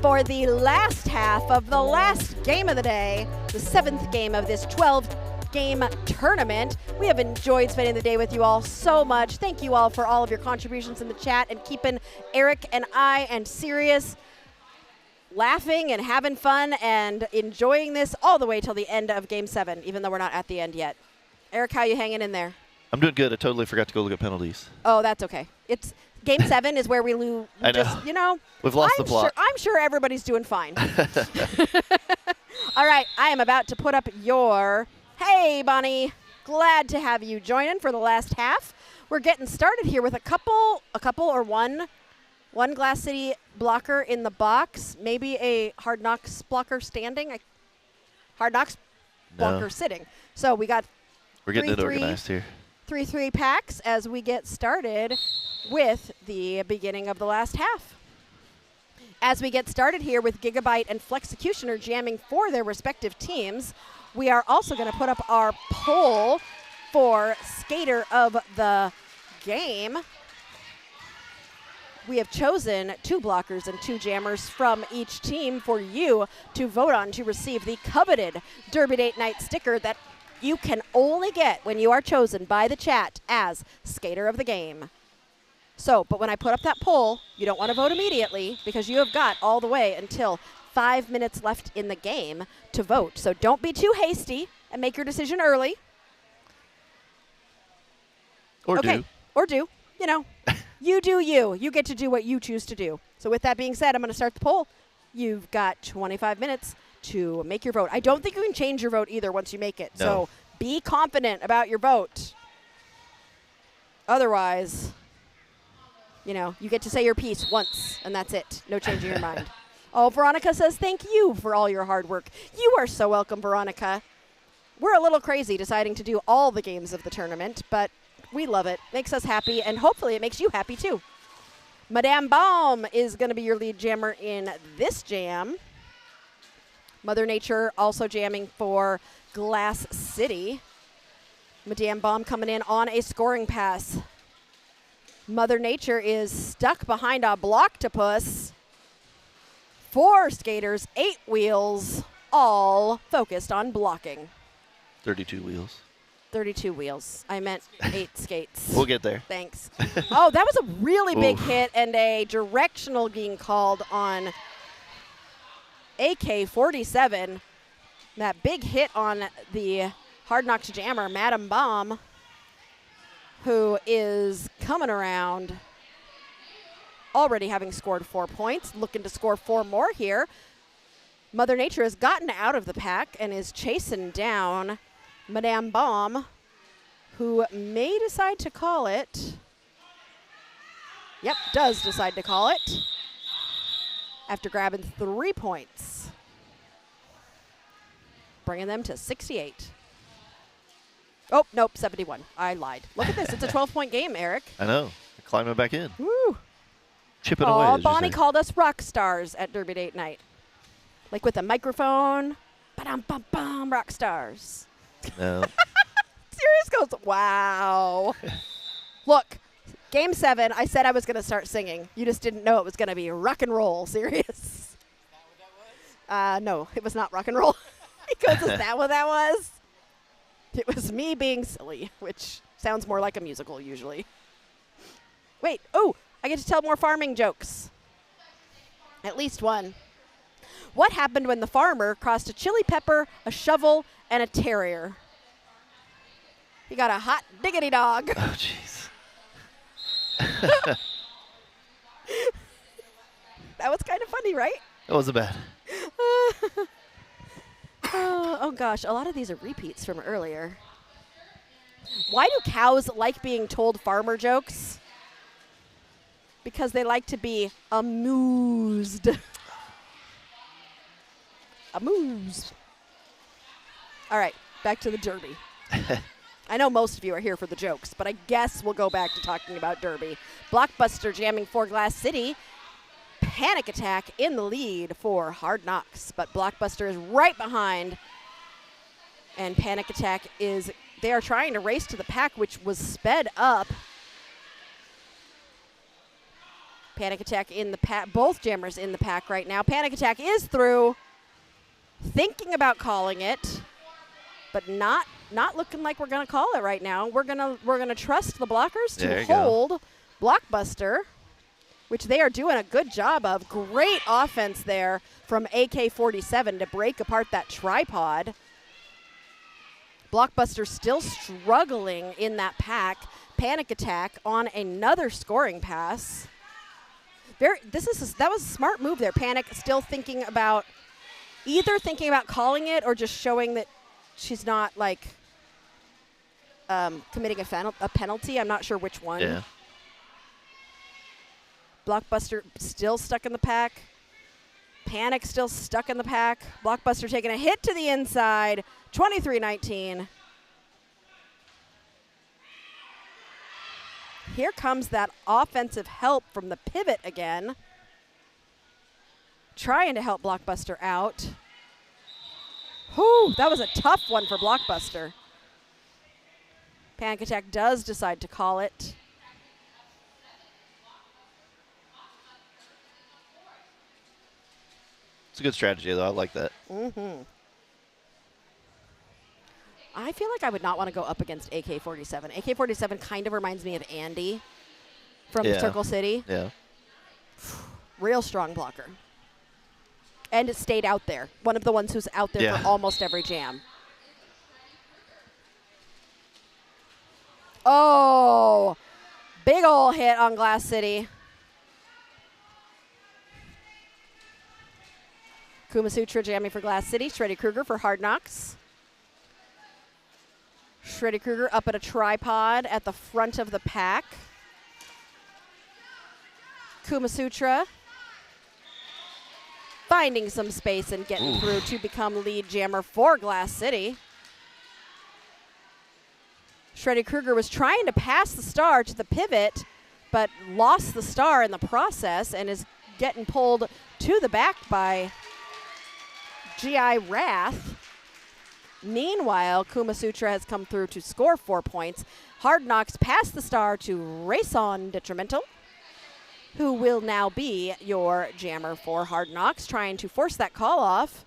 for the last half of the last game of the day, the 7th game of this 12-game tournament. We have enjoyed spending the day with you all so much. Thank you all for all of your contributions in the chat and keeping Eric and I and Sirius laughing and having fun and enjoying this all the way till the end of Game 7, even though we're not at the end yet. Eric, how you hanging in there? I'm doing good. I totally forgot to go look at penalties. Oh, that's okay. It's Game 7 is where we lose. I know. You know, we've lost the plot. I'm sure everybody's doing fine. All right, I am about to put up your. Hey, Bonnie. Glad to have you join in for the last half. We're getting started here with a couple or one Glass City blocker in the box, maybe a Hard Knocks blocker standing, Hard Knocks blocker sitting. So we got. We're getting it organized here. 3-3 packs as we get started with the beginning of the last half. As we get started here with Gigabyte and Flexecutioner jamming for their respective teams, we are also going to put up our poll for Skater of the Game. We have chosen 2 blockers and 2 jammers from each team for you to vote on to receive the coveted Derby Date Night sticker that you can only get when you are chosen by the chat as Skater of the Game. So, but when I put up that poll, you don't want to vote immediately because you have got all the way until 5 minutes left in the game to vote. So don't be too hasty and make your decision early. Or do. Or do. You know, you do you. You get to do what you choose to do. So with that being said, I'm going to start the poll. You've got 25 minutes to make your vote. I don't think you can change your vote either once you make it. No. So be confident about your vote. Otherwise, you know, you get to say your piece once, and that's it. No changing your mind. Oh, Veronica says thank you for all your hard work. You are so welcome, Veronica. We're a little crazy deciding to do all the games of the tournament, but we love it. Makes us happy, and hopefully it makes you happy too. Madame Baum is going to be your lead jammer in this jam. Mother Nature also jamming for Glass City. Madame Baum coming in on a scoring pass. Mother Nature is stuck behind a Blocktopus. 4 skaters, 8 wheels, all focused on blocking. 32 wheels. 32 wheels. I meant 8 skates. We'll get there. Thanks. Oh, that was a really big hit and a directional being called on AK-47. That big hit on the Hard Knocks jammer, Madame Baum, who is coming around, already having scored 4 points, looking to score 4 more here. Mother Nature has gotten out of the pack and is chasing down Madame Baum, who may decide to call it. Yep, does decide to call it after grabbing 3 points, bringing them to 68. Oh, nope, 71. I lied. Look at this. It's a 12-point game, Eric. I know. Climbing back in. Woo. Chipping away. Oh, Bonnie called us rock stars at Derby Date Night. Like with a microphone. Ba-dum-bum-bum, rock stars. No. Sirius goes, wow. Look, Game 7, I said I was going to start singing. You just didn't know it was going to be rock and roll, Sirius. Is that what that was? No, it was not rock and roll. He goes, is that what that was? It was me being silly, which sounds more like a musical usually. Wait, oh, I get to tell more farming jokes. At least one. What happened when the farmer crossed a chili pepper, a shovel, and a terrier? He got a hot diggity dog. Oh, jeez. That was kind of funny, right? That wasn't bad. Oh, gosh. A lot of these are repeats from earlier. Why do cows like being told farmer jokes? Because they like to be amused. Amused. All right, back to the Derby. I know most of you are here for the jokes, but I guess we'll go back to talking about Derby. Blockbuster jamming for Glass City. Panic Attack in the lead for Hard Knocks, but Blockbuster is right behind. And Panic Attack they are trying to race to the pack, which was sped up Panic Attack in the pack. Both jammers in the pack right now. Panic Attack is through. Thinking about calling it, but not looking like we're gonna call it right now. We're gonna trust the blockers to hold Blockbuster, which they are doing a good job of. Great offense there from AK-47 to break apart that tripod. Blockbuster still struggling in that pack. Panic Attack on another scoring pass. That was a smart move there. Panic still thinking about calling it or just showing that she's not like committing a penalty. I'm not sure which one. Yeah. Blockbuster still stuck in the pack. Panic still stuck in the pack. Blockbuster taking a hit to the inside. 23-19. Here comes that offensive help from the pivot again. Trying to help Blockbuster out. Whew, that was a tough one for Blockbuster. Panic Attack does decide to call it. It's a good strategy, though. I like that. Mm-hmm. I feel like I would not want to go up against AK-47. AK-47 kind of reminds me of Andy from Circle City. Yeah. Real strong blocker. And it stayed out there. One of the ones who's out there for almost every jam. Oh, big ol' hit on Glass City. Kumasutra jamming for Glass City. Shreddy Krueger for Hard Knocks. Shreddy Krueger up at a tripod at the front of the pack. Kumasutra finding some space and getting through to become lead jammer for Glass City. Shreddy Krueger was trying to pass the star to the pivot, but lost the star in the process and is getting pulled to the back by G.I. Wrath. Meanwhile, Kumasutra has come through to score 4 points. Hard Knocks passed the star to Race On Detrimental, who will now be your jammer for Hard Knocks, trying to force that call off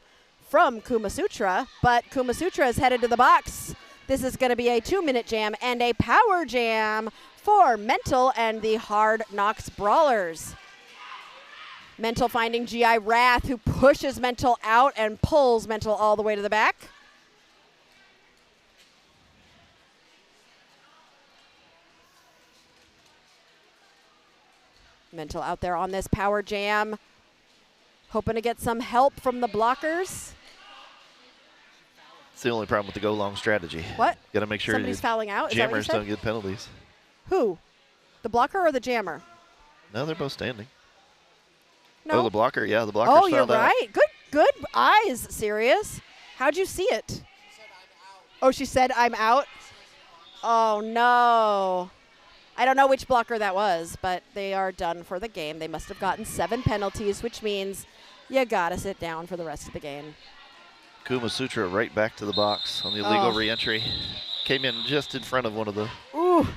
from Kumasutra, but Kumasutra is headed to the box. This is going to be a 2-minute jam and a power jam for Mental and the Hard Knocks Brawlers. Mental finding G.I. Wrath, who pushes Mental out and pulls Mental all the way to the back. Mental out there on this power jam, hoping to get some help from the blockers. It's the only problem with the go-long strategy. What? Got to make sure somebody's fouling out? Jammers don't get penalties. Who? The blocker or the jammer? No, they're both standing. No. Oh, the blocker. Yeah, the blocker's fouled out. Oh, you're right. Good eyes, Sirius. How'd you see it? Oh, she said, I'm out? Oh, no. I don't know which blocker that was, but they are done for the game. They must have gotten 7 penalties, which means you got to sit down for the rest of the game. Kumasutra right back to the box on the illegal re-entry. Came in just in front of one of the... Ooh.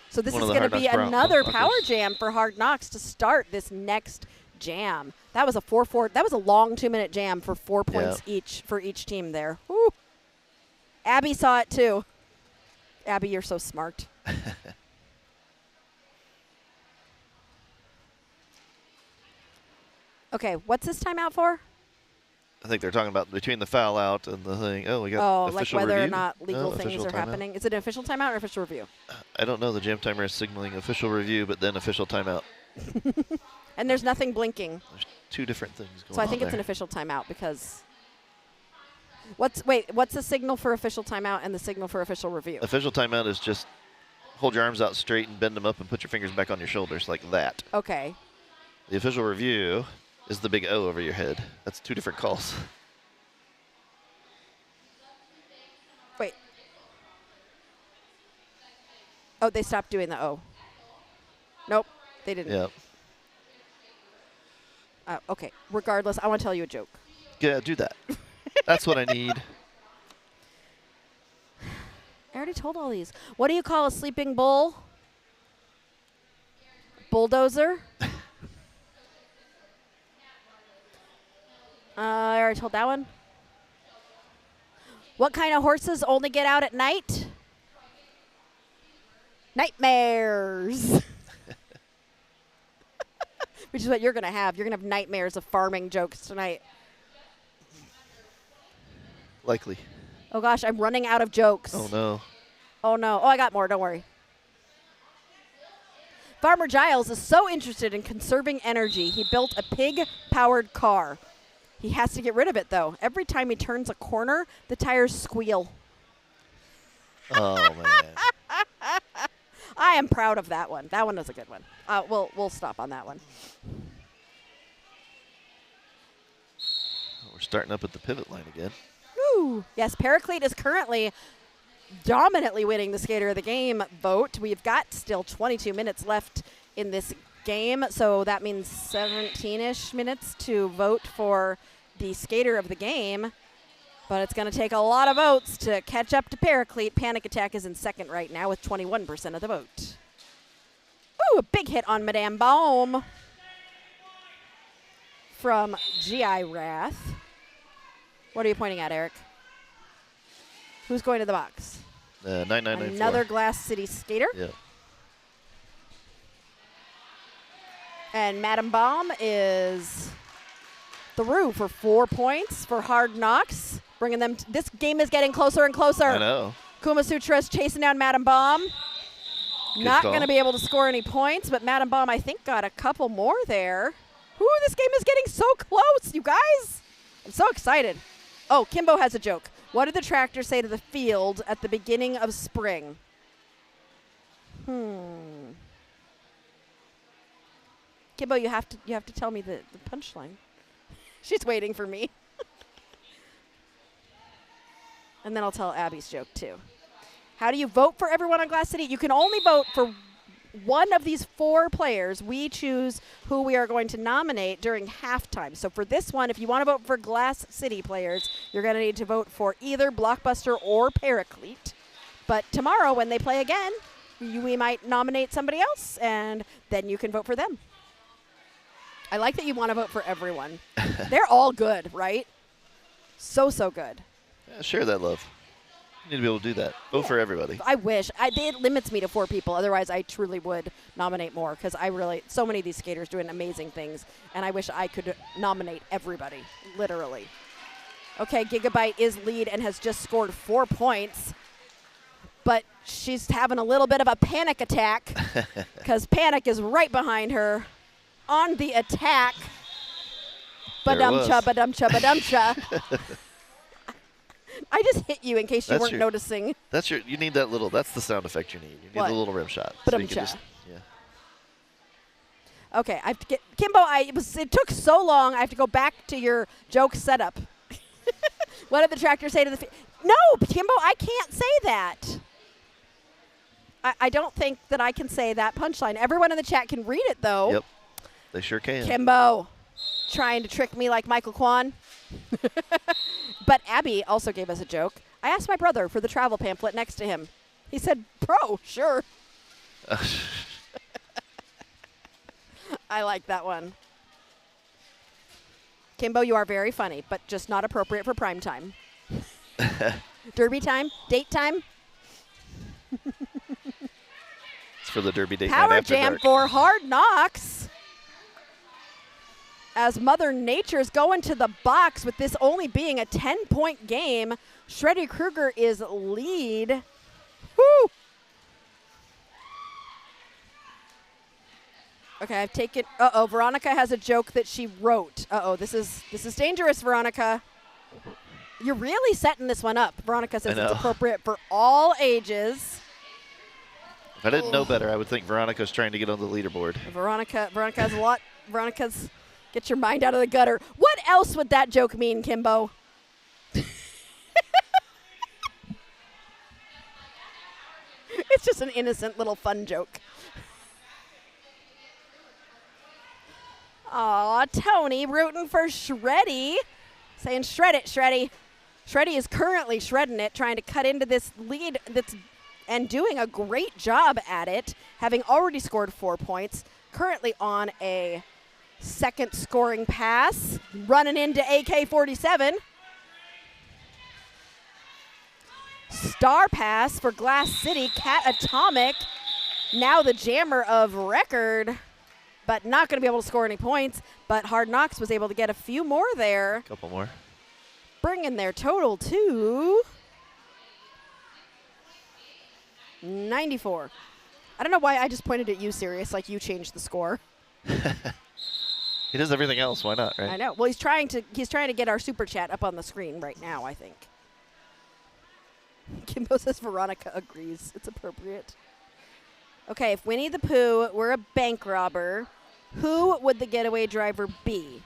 So this is going to be another power jam for Hard Knocks to start this next jam. That was a 4-4. That was a long 2-minute jam for 4 points each for each team there. Ooh. Abby saw it too. Abby, you're so smart. Okay, what's this timeout for? I think they're talking about between the foul out and the thing. Oh, we got official like whether review? or not legal things are timeout. happening. Is it an official timeout or official review? I don't know. The jam timer is signaling official review, but then official timeout. And there's nothing blinking. There's 2 different things going on. So I think it's an official timeout because what's the signal for official timeout and the signal for official review? Official timeout is just hold your arms out straight and bend them up and put your fingers back on your shoulders like that. Okay. The official review is the big O over your head. That's 2 different calls. Wait. Oh, they stopped doing the O. Nope, they didn't. Yeah. Okay, regardless, I want to tell you a joke. Yeah, do that. That's what I need. I already told all these. What do you call a sleeping bull? Bulldozer? I already told that one. What kind of horses only get out at night? Nightmares. Which is what you're going to have. You're going to have nightmares of farming jokes tonight. Likely. Oh, gosh, I'm running out of jokes. Oh, no. Oh, no. Oh, I got more. Don't worry. Farmer Giles is so interested in conserving energy, he built a pig-powered car. He has to get rid of it, though. Every time he turns a corner, the tires squeal. Oh, man. I am proud of that one. That one is a good one. We'll stop on that one. We're starting up at the pivot line again. Woo! Yes, Paraclete is currently dominantly winning the Skater of the Game vote. We've got still 22 minutes left in this game, so that means 17-ish minutes to vote for the Skater of the Game. But it's going to take a lot of votes to catch up to Paraclete. Panic Attack is in second right now with 21% of the vote. Ooh, a big hit on Madame Baum from G.I. Wrath. What are you pointing at, Eric? Who's going to the box? 9994. Another Glass City Skater. Yep. And Madame Baum is through for 4 points for Hard Knocks. Bringing them. This game is getting closer and closer. I know. Kuma Sutra is chasing down Madame Baum. Good Not call. going to be able to score any points, but Madame Baum, I think, got a couple more there. Ooh, this game is getting so close, you guys. I'm so excited. Oh, Kimbo has a joke. What did the tractor say to the field at the beginning of spring? Kimbo, you have to tell me the punchline. She's waiting for me. And then I'll tell Abby's joke, too. How do you vote for everyone on Glass City? You can only vote for one of these 4 players. We choose who we are going to nominate during halftime. So for this one, if you want to vote for Glass City players, you're going to need to vote for either Blockbuster or Paraclete. But tomorrow, when they play again, we might nominate somebody else, and then you can vote for them. I like that you want to vote for everyone. They're all good, right? So good. Yeah, share that love. You need to be able to do that. Vote for everybody. I wish. It limits me to 4 people. Otherwise, I truly would nominate more because so many of these skaters doing amazing things, and I wish I could nominate everybody, literally. Okay, Gigabyte is lead and has just scored 4 points, but she's having a little bit of a panic attack because Panic is right behind her on the attack. Badumcha, badumcha, badumcha. I just hit you in case you weren't noticing. You need that little, that's the sound effect you need. You need What? the little rim shot. But Okay, I have to get Kimbo. It took so long. I have to go back to your joke setup. What did the tractor say to the? No, Kimbo, I can't say that. I don't think that I can say that punchline. Everyone in the chat can read it though. Yep, they sure can. Kimbo, trying to trick me like Michael Kwan. But Abby also gave us a joke. I asked my brother for the travel pamphlet next to him. He said, "Pro, sure." I like that one. Kimbo, you are very funny, but just not appropriate for prime time. Derby time? Date time? It's for the Derby date night Power after Jam dark. for Hard Knocks. As Mother Nature's going to the box with this only being a 10-point game, Shreddy Krueger is lead. Woo! Okay, I've taken. Veronica has a joke that she wrote. This is dangerous, Veronica. You're really setting this one up. Veronica says it's appropriate for all ages. If I didn't know better, I would think Veronica's trying to get on the leaderboard. Veronica has a lot. Veronica's. Get your mind out of the gutter. What else would that joke mean, Kimbo? It's just an innocent little fun joke. Aw, Tony rooting for Shreddy. Saying shred it, Shreddy. Shreddy is currently shredding it, trying to cut into this lead and doing a great job at it, having already scored 4 points, currently on a Second scoring pass, running into AK-47. Star pass for Glass City, Cat Atomic. Now the jammer of record, but not going to be able to score any points. But Hard Knocks was able to get a few more there. A couple more. Bringing their total to 94. I don't know why I just pointed at you, Sirius, like you changed the score. He does everything else. Why not, right? I know. Well, he's trying to get our super chat up on the screen right now, I think. Kimbo says Veronica agrees. It's appropriate. Okay, if Winnie the Pooh were a bank robber, who would the getaway driver be?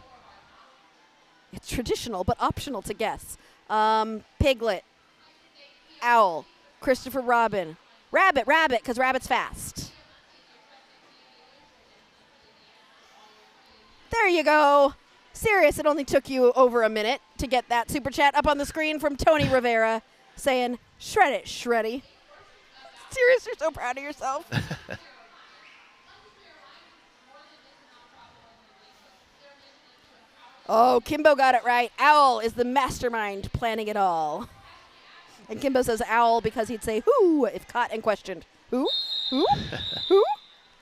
It's traditional, but optional to guess. Piglet. Owl. Christopher Robin. Rabbit, because Rabbit's fast. There you go. Serious, it only took you over a minute to get that super chat up on the screen from Tony Rivera saying, shred it, Shreddy. Serious, you're so proud of yourself. Oh, Kimbo got it right. Owl is the mastermind planning it all. And Kimbo says owl because he'd say who if caught and questioned. Who? Who? Who?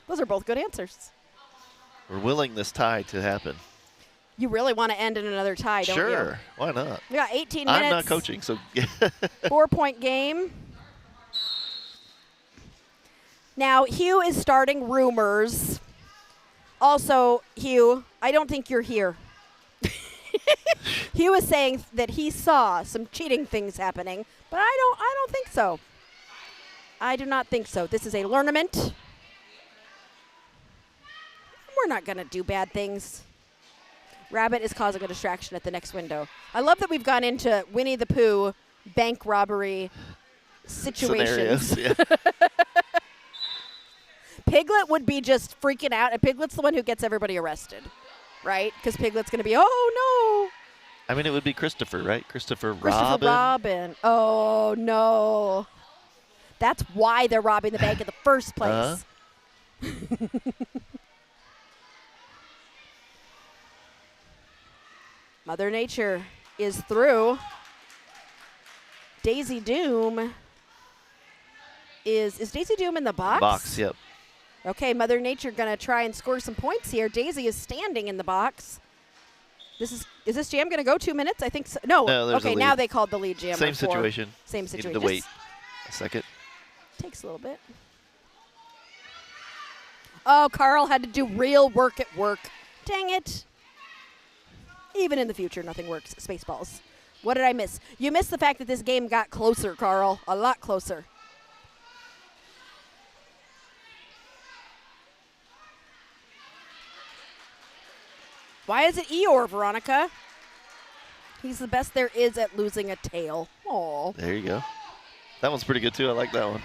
Those are both good answers. We're willing this tie to happen. You really want to end in another tie, don't you? Sure. Why not? We got 18 minutes. I'm not coaching, so 4-point game. Now, Hugh is starting rumors. Also, Hugh, I don't think you're here. Hugh is saying that he saw some cheating things happening, but I don't think so. I do not think so. This is a tournament. We're not going to do bad things. Rabbit is causing a distraction at the next window. I love that we've gone into Winnie the Pooh bank robbery situations. Scenarios, yeah. Piglet would be just freaking out, and Piglet's the one who gets everybody arrested, right? Because Piglet's going to be, oh, no. I mean, it would be Christopher, right? Christopher Robin. Oh, no. That's why they're robbing the bank in the first place. Mother Nature is through. Daisy Doom is Daisy Doom in the box? Box, yep. Okay, Mother Nature gonna try and score some points here. Daisy is standing in the box. Is this jam gonna go 2 minutes? I think so. No okay, now they called the lead jam. Same situation. Same situation. Needed to wait a second. Takes a little bit. Oh, Carl had to do real work at work. Dang it. Even in the future, nothing works. Spaceballs. What did I miss? You missed the fact that this game got closer, Carl. A lot closer. Why is it Eeyore, Veronica? He's the best there is at losing a tail. Aw. There you go. That one's pretty good, too. I like that one.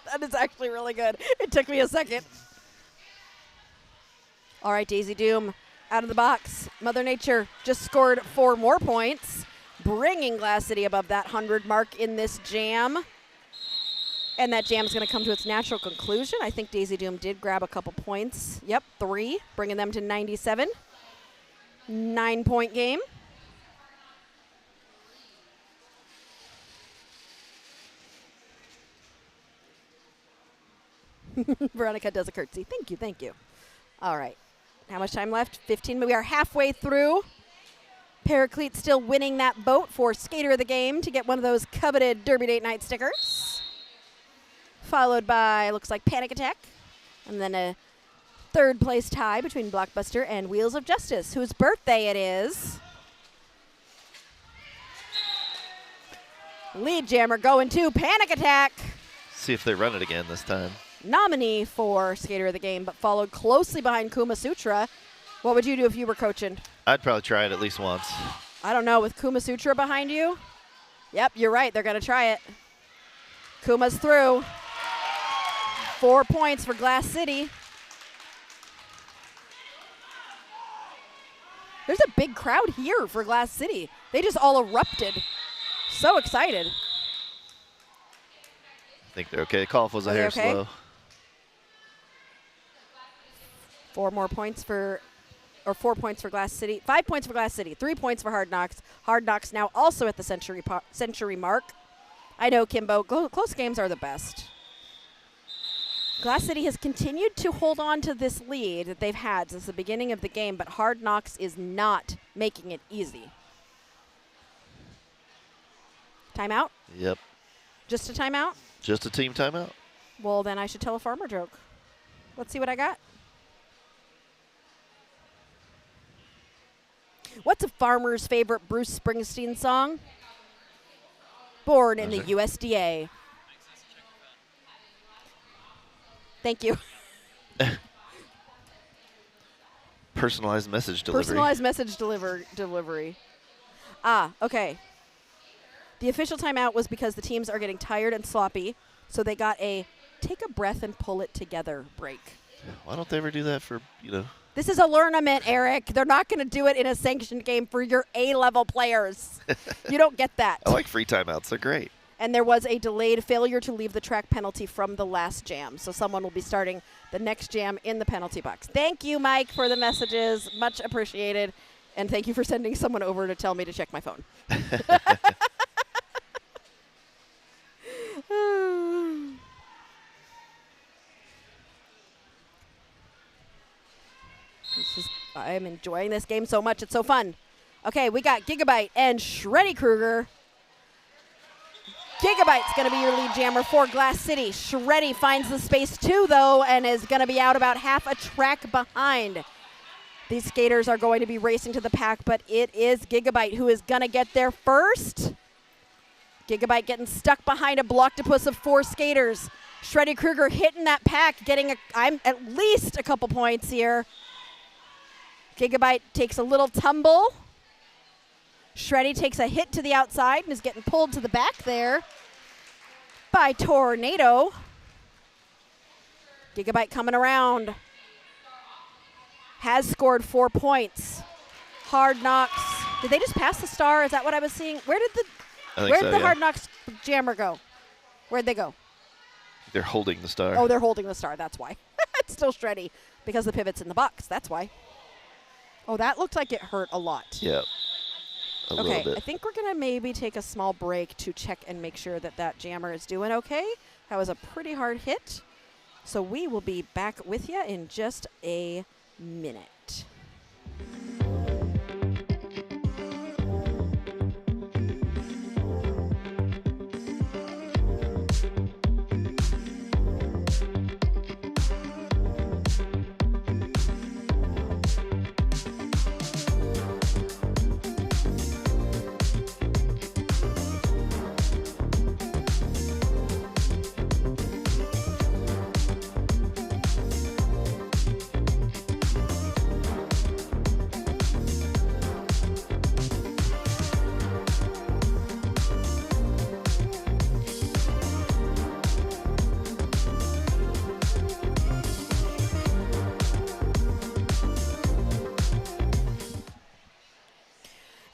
That is actually really good. It took me a second. All right, Daisy Doom out of the box. Mother Nature just scored 4 more points, bringing Glass City above that 100 mark in this jam. And that jam's going to come to its natural conclusion. I think Daisy Doom did grab a couple points. Yep, 3, bringing them to 97. 9-point game. Veronica does a curtsy. Thank you, thank you. All right. How much time left? 15. We are halfway through. Paraclete still winning that vote for Skater of the Game to get one of those coveted Derby Date Night stickers. Followed by, looks like Panic Attack. And then a third place tie between Blockbuster and Wheels of Justice, whose birthday it is. Lead jammer going to Panic Attack. See if they run it again this time. Nominee for Skater of the Game, but followed closely behind Kuma Sutra. What would you do if you were coaching? I'd probably try it at least once. I don't know. With Kuma Sutra behind you? Yep, you're right. They're going to try it. Kuma's through. 4 points for Glass City. There's a big crowd here for Glass City. They just all erupted. So excited. I think they're okay. Call was a hair slow. 4 points for Glass City. 5 points for Glass City. 3 points for Hard Knocks. Hard Knocks now also at the century mark. I know, Kimbo. Close games are the best. Glass City has continued to hold on to this lead that they've had since the beginning of the game, but Hard Knocks is not making it easy. Timeout? Yep. Just a timeout? Just a team timeout. Well, then I should tell a farmer joke. Let's see what I got. What's a farmer's favorite Bruce Springsteen song? Born in the USDA. Thank you. Personalized message delivery. Personalized message delivery. Okay. The official timeout was because the teams are getting tired and sloppy, so they got a take a breath and pull it together break. Why don't they ever do that for, This is a learnament, Eric. They're not going to do it in a sanctioned game for your A-level players. You don't get that. I like free timeouts. They're great. And there was a delayed failure to leave the track penalty from the last jam. So someone will be starting the next jam in the penalty box. Thank you, Mike, for the messages. Much appreciated. And thank you for sending someone over to tell me to check my phone. I am enjoying this game so much. It's so fun. Okay, we got Gigabyte and Shreddy Krueger. Gigabyte's going to be your lead jammer for Glass City. Shreddy finds the space too, though, and is going to be out about half a track behind. These skaters are going to be racing to the pack, but it is Gigabyte who is going to get there first. Gigabyte getting stuck behind a blocktopus of 4 skaters. Shreddy Krueger hitting that pack, getting at least a couple points here. Gigabyte takes a little tumble. Shreddy takes a hit to the outside and is getting pulled to the back there by Tornado. Gigabyte coming around. Has scored 4 points. Hard Knocks. Did they just pass the star? Is that what I was seeing? Where did the Hard Knocks jammer go? Where'd they go? They're holding the star. Oh, they're holding the star. That's why. It's still Shreddy because the pivot's in the box. That's why. Oh, that looked like it hurt a lot. Yeah. A little bit. I think we're going to maybe take a small break to check and make sure that that jammer is doing okay. That was a pretty hard hit. So we will be back with you in just a minute.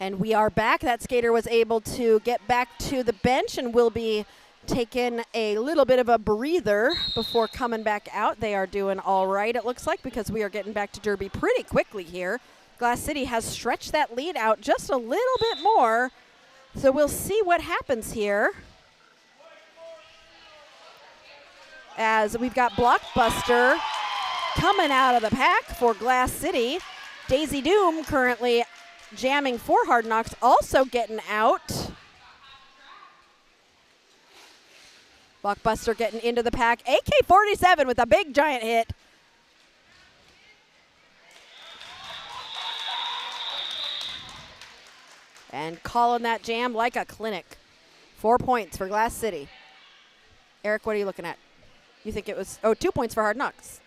And we are back. That skater was able to get back to the bench and will be taking a little bit of a breather before coming back out. They are doing all right, it looks like, because we are getting back to Derby pretty quickly here. Glass City has stretched that lead out just a little bit more. So we'll see what happens here. As we've got Blockbuster coming out of the pack for Glass City. Daisy Doom currently jamming for Hard Knocks, also getting out. Blockbuster getting into the pack. AK-47 with a big giant hit. And calling that jam like a clinic. 4 points for Glass City. Eric, what are you looking at? You think it was, 2 points for Hard Knocks.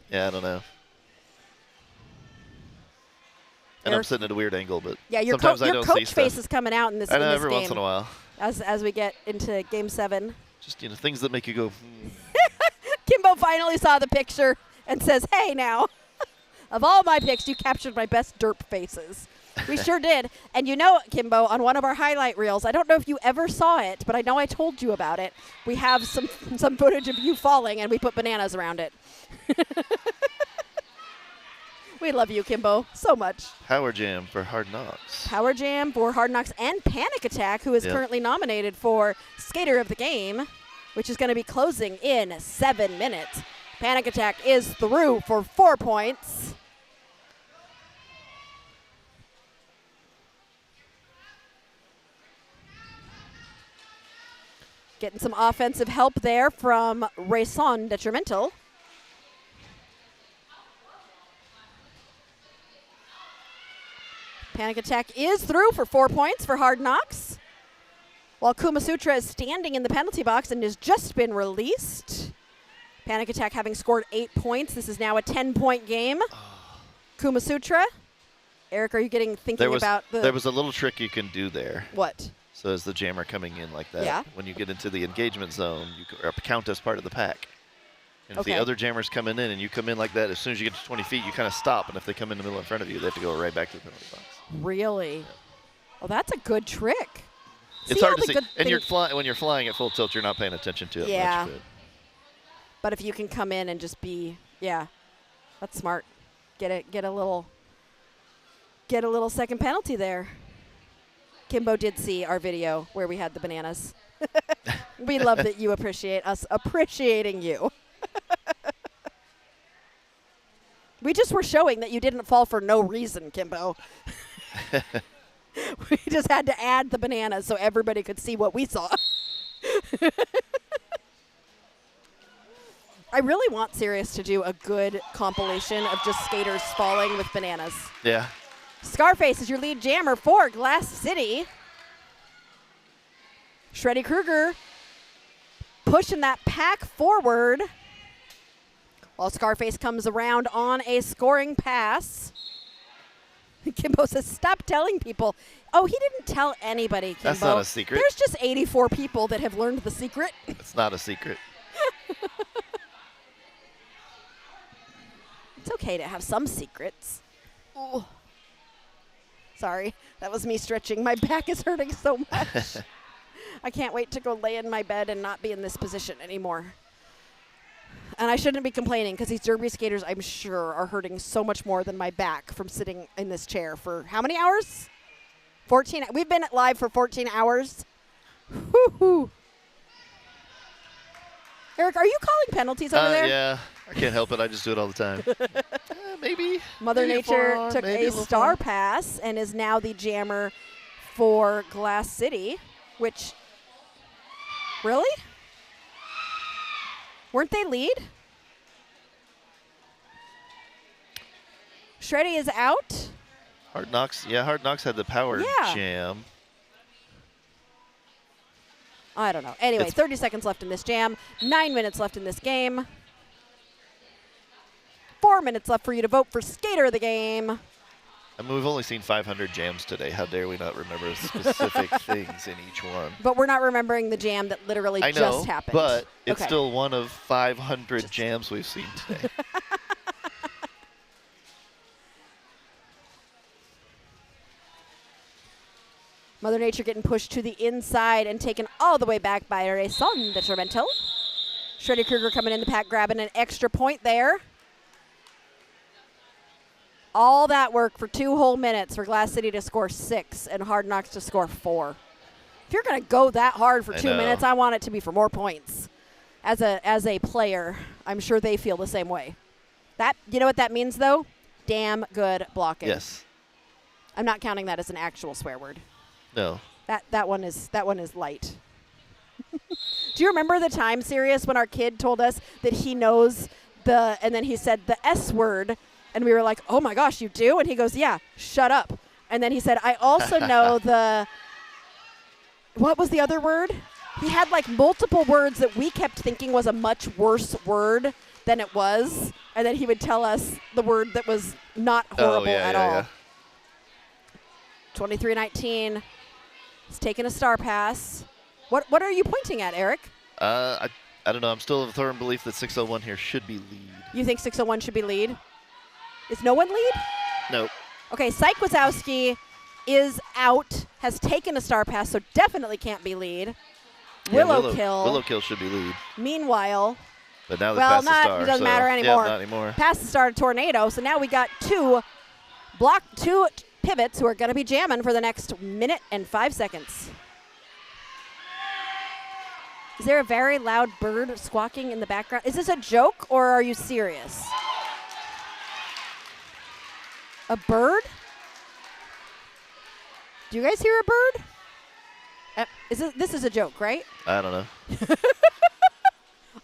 Yeah, I don't know. And I'm sitting at a weird angle, but yeah, your sometimes I your don't coach see face stuff. is coming out in this, I know, in this every game. once in a while. As we get into Game 7. Just, things that make you go, Kimbo finally saw the picture and says, hey, now, of all my picks, you captured my best derp faces. We sure did. And Kimbo, on one of our highlight reels, I don't know if you ever saw it, but I know I told you about it. We have some footage of you falling, and we put bananas around it. We love you, Kimbo, so much. Power Jam for Hard Knocks. Power Jam for Hard Knocks and Panic Attack, who is currently nominated for Skater of the Game, which is going to be closing in 7 minutes. Panic Attack is through for 4 points. Getting some offensive help there from Raison Detrimental. Panic Attack is through for 4 points for Hard Knocks, while Kuma Sutra is standing in the penalty box and has just been released. Panic Attack having scored 8 points. This is now a 10-point game. Kuma Sutra. Eric, are you thinking about the... There was a little trick you can do there. What? So as the jammer coming in like that, when you get into the engagement zone, you count as part of the pack. And if the other jammer's coming in and you come in like that, as soon as you get to 20 feet, you kind of stop. And if they come in the middle in front of you, they have to go right back to the penalty box. Really? Oh, that's a good trick. It's hard to see. And when you're flying at full tilt, you're not paying attention to it much. But if you can come in and just be, that's smart. Get a little second penalty there. Kimbo did see our video where we had the bananas. We love that you appreciate us appreciating you. We just were showing that you didn't fall for no reason, Kimbo. We just had to add the bananas so everybody could see what we saw. I really want Sirius to do a good compilation of just skaters falling with bananas. Yeah. Scarface is your lead jammer for Glass City. Shreddy Krueger pushing that pack forward while Scarface comes around on a scoring pass. Kimbo says, stop telling people. Oh, he didn't tell anybody, Kimbo. That's not a secret. There's just 84 people that have learned the secret. It's not a secret. It's okay to have some secrets. Oh. Sorry, that was me stretching. My back is hurting so much. I can't wait to go lay in my bed and not be in this position anymore. And I shouldn't be complaining because these derby skaters, I'm sure, are hurting so much more than my back from sitting in this chair for how many hours? 14. We've been live for 14 hours. Woo-hoo. Eric, are you calling penalties over there? Yeah, I can't help it. I just do it all the time. Maybe. Mother Nature took a star pass and is now the jammer for Glass City, which, really? Weren't they lead? Shreddy is out. Hard Knocks had the power jam. I don't know. Anyway, 30 seconds left in this jam. 9 minutes left in this game. 4 minutes left for you to vote for Skater of the Game. I mean, we've only seen 500 jams today. How dare we not remember specific things in each one? But we're not remembering the jam that literally just happened. But it's still one of 500 jams we've seen today. Mother Nature getting pushed to the inside and taken all the way back by Raison Detrimental. Shreddy Krueger coming in the pack, grabbing an extra point there. All that work for 2 whole minutes for Glass City to score 6 and Hard Knocks to score 4. If you're going to go that hard for 2 minutes, I want it to be for more points. As a player, I'm sure they feel the same way. You know what that means, though? Damn good blocking. Yes. I'm not counting that as an actual swear word. No. That one is light. Do you remember the time, Sirius, when our kid told us that he knows and then he said the S word, and we were like, oh my gosh, you do? And he goes, yeah, shut up. And then he said, I also know what was the other word? He had like multiple words that we kept thinking was a much worse word than it was. And then he would tell us the word that was not horrible at all. Yeah. 23-19. He's taking a star pass. What are you pointing at, Eric? I don't know. I'm still of a firm belief that 601 here should be lead. You think 601 should be lead? Is no one lead? Nope. Okay, Syke Wazowski is out, has taken a star pass, so definitely can't be lead. Willow Kill should be lead. Meanwhile, But now well, past the star. It doesn't matter anymore. Yeah, not anymore. Past the star to Tornado. So now we got two pivots who are going to be jamming for the next minute and 5 seconds. Is there a very loud bird squawking in the background? Is this a joke or are you serious? A bird? Do you guys hear a bird? This is a joke, right? I don't know.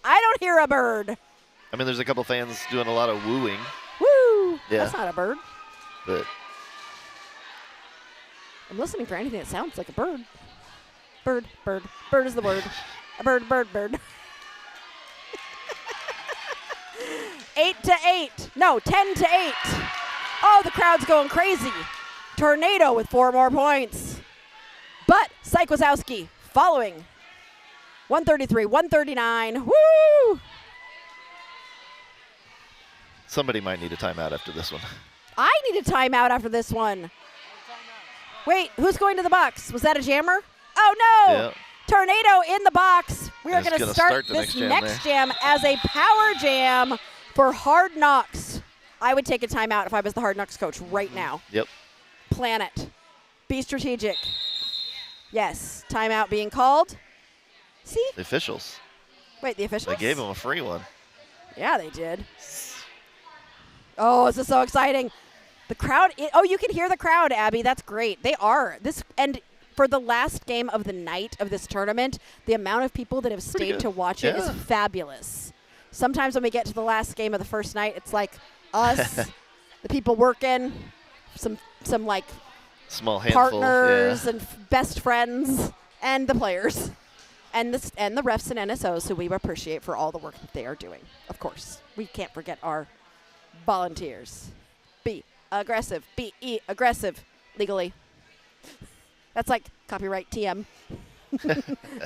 I don't hear a bird. I mean, there's a couple fans doing a lot of wooing. Woo! Yeah. That's not a bird. But I'm listening for anything that sounds like a bird. Bird, bird. Bird is the word. A bird, bird, bird. 8-8. No, 10-8. Oh, the crowd's going crazy. Tornado with 4 more points. But Syke Wazowski following. 133, 139. Woo! Somebody might need a timeout after this one. I need a timeout after this one. Wait, who's going to the box? Was that a jammer? Oh, no. Yeah. Tornado in the box. We are It's going to gonna start the this next jam as a power jam for Hard Knocks. I would take a timeout if I was the Hard Knocks coach right now. Yep. Plan it. Be strategic. Yes, timeout being called. See? The officials. Wait, the officials? They gave him a free one. Yeah, they did. Oh, this is so exciting. The crowd. Oh, you can hear the crowd, Abby. That's great. They are. And for the last game of the night of this tournament, the amount of people that have stayed to watch it is fabulous. Sometimes when we get to the last game of the first night, it's like us, the people working, some like small handful, partners and best friends, and the players, and the refs and NSOs who we appreciate for all the work that they are doing. Of course, we can't forget our volunteers. Be aggressive. Be aggressive legally. That's like copyright TM.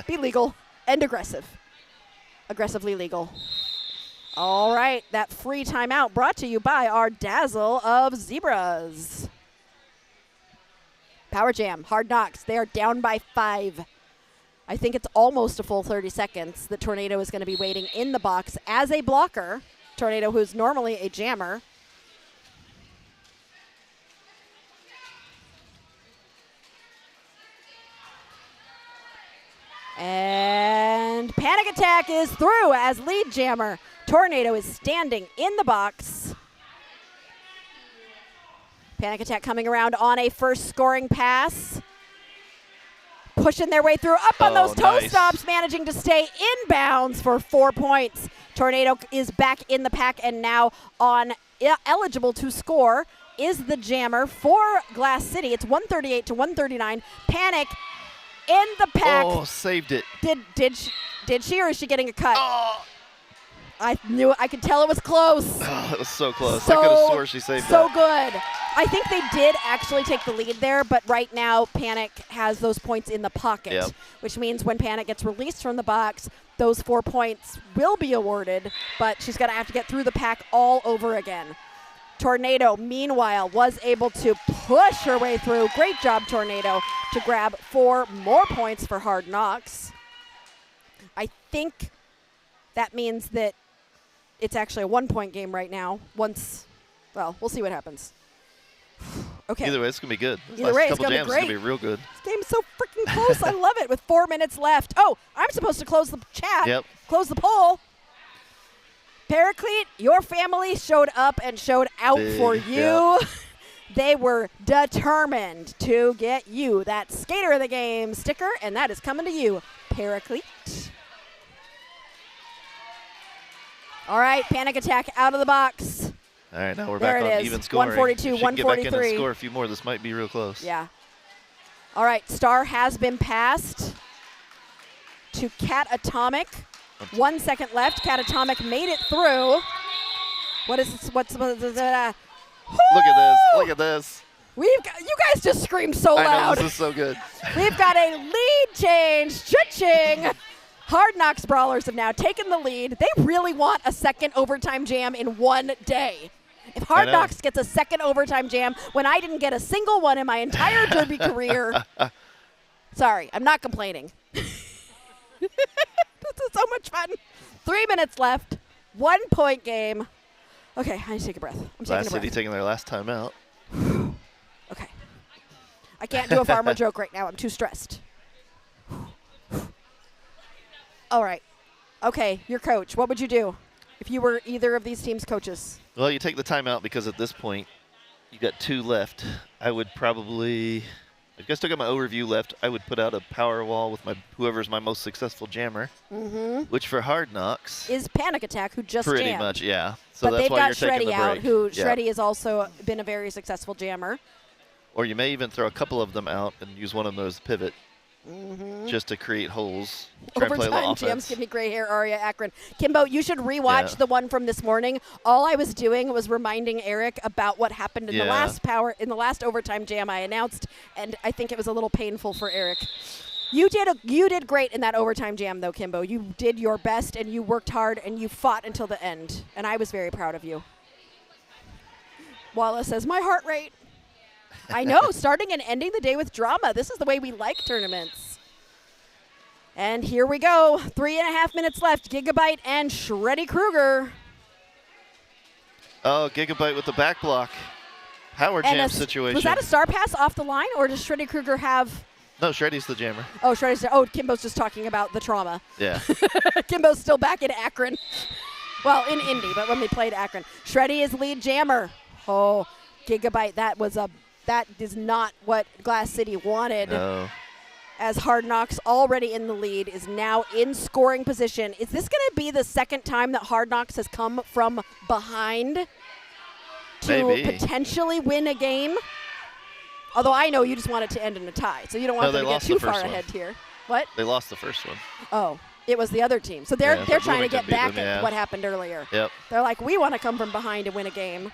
Be legal and aggressive. Aggressively legal. All right, that free timeout brought to you by our Dazzle of Zebras. Power Jam, Hard Knocks, they are down by 5. I think it's almost a full 30 seconds. The Tornado is going to be waiting in the box as a blocker. Tornado, who's normally a jammer. And Panic Attack is through as lead jammer. Tornado is standing in the box. Panic Attack coming around on a first scoring pass. Pushing their way through, up on those toe stops, managing to stay inbounds for 4 points. Tornado is back in the pack and now eligible to score is the jammer for Glass City. It's 138 to 139. Panic in the pack. Oh, saved it. Did she or is she getting a cut? Oh. I knew it. I could tell it was close. Oh, it was so close. I could have swore she saved so that. Good. I think they did actually take the lead there, but right now Panic has those points in the pocket, which means when Panic gets released from the box, those 4 points will be awarded, but she's going to have to get through the pack all over again. Tornado, meanwhile, was able to push her way through. Great job, Tornado, to grab 4 more points for Hard Knocks. I think that means that it's actually a 1-point game right now. Well, we'll see what happens. Okay. Either way, it's going to be good. Either way, it's going to be great. It's going to be real good. This game's so freaking close. I love it with 4 minutes left. Oh, I'm supposed to close the chat. Close the poll. Paraclete, your family showed up and showed out for you. They were determined to get you that Skater of the Game sticker, and that is coming to you, Paraclete. All right, Panic Attack out of the box. All right, now we're back on even scoring. 142, 143. Get back in and score a few more. This might be real close. Yeah. All right, Star has been passed to Cat Atomic. 1 second left. Cat Atomic made it through. Look at this. Look at this. You guys just screamed so loud. I know, this is so good. We've got a lead change. Cha-ching. Hard Knocks Brawlers have now taken the lead. They really want a second overtime jam in one day. If Hard Knocks gets a second overtime jam when I didn't get a single one in my entire Derby career, sorry, I'm not complaining. This is so much fun. 3 minutes left. 1-point game. Okay, I need to take a breath. I'm taking a breath. City taking their last time out. Okay. I can't do a farmer joke right now. I'm too stressed. All right. Okay, your coach. What would you do if you were either of these teams' coaches? Well, you take the timeout because at this point, you got 2 left. I would probably, I guess I got my overview left. I would put out a power wall with whoever's my most successful jammer, which for Hard Knocks is Panic Attack, who just pretty jammed. much, yeah. So but that's why you're taking the Shreddy out, break. who Shreddy has also been a very successful jammer. Or you may even throw a couple of them out and use one of those pivot just to create holes. Try and play a little Overtime jams offense. give me gray hair, Aria Akron. Kimbo, you should rewatch the one from this morning. All I was doing was reminding Eric about what happened in the last overtime jam I announced, and I think it was a little painful for Eric. You did great in that overtime jam, though, Kimbo. You did your best, and you worked hard, and you fought until the end, and I was very proud of you. Wallace says, my heart rate. I know, starting and ending the day with drama. This is the way we like tournaments. And here we go. 3.5 minutes left. Gigabyte and Shreddy Krueger. Oh, Gigabyte with the back block. Power jam situation. Was that a star pass off the line, or does Shreddy Krueger have... No, Shreddy's the jammer. Oh, Kimbo's just talking about the trauma. Yeah. Kimbo's still back in Akron. Well, in Indy, but when we played Akron. Shreddy is lead jammer. Oh, Gigabyte, that is not what Glass City wanted. No. As Hard Knocks, already in the lead, is now in scoring position. Is this going to be the second time that Hard Knocks has come from behind to potentially win a game? Although I know you just want it to end in a tie, so you don't want them to get too far ahead here. What? They lost the first one. Oh, it was the other team. So they're trying to get back at what happened earlier. Yep. They're like, we want to come from behind and win a game.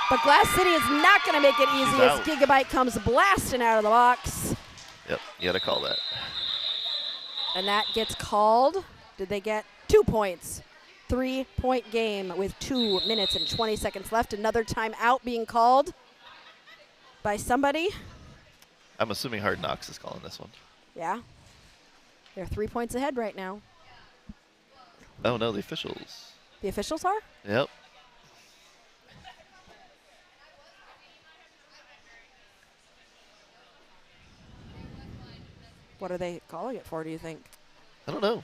But Glass City is not going to make it easy as Gigabyte comes blasting out of the box. Yep, you got to call that. And that gets called. Did they get 2 points? 3-point game with 2 minutes and 20 seconds left. Another timeout being called by somebody. I'm assuming Hard Knocks is calling this one. Yeah. They're 3 points ahead right now. Oh, no, the officials. The officials are? Yep. What are they calling it for, do you think? I don't know.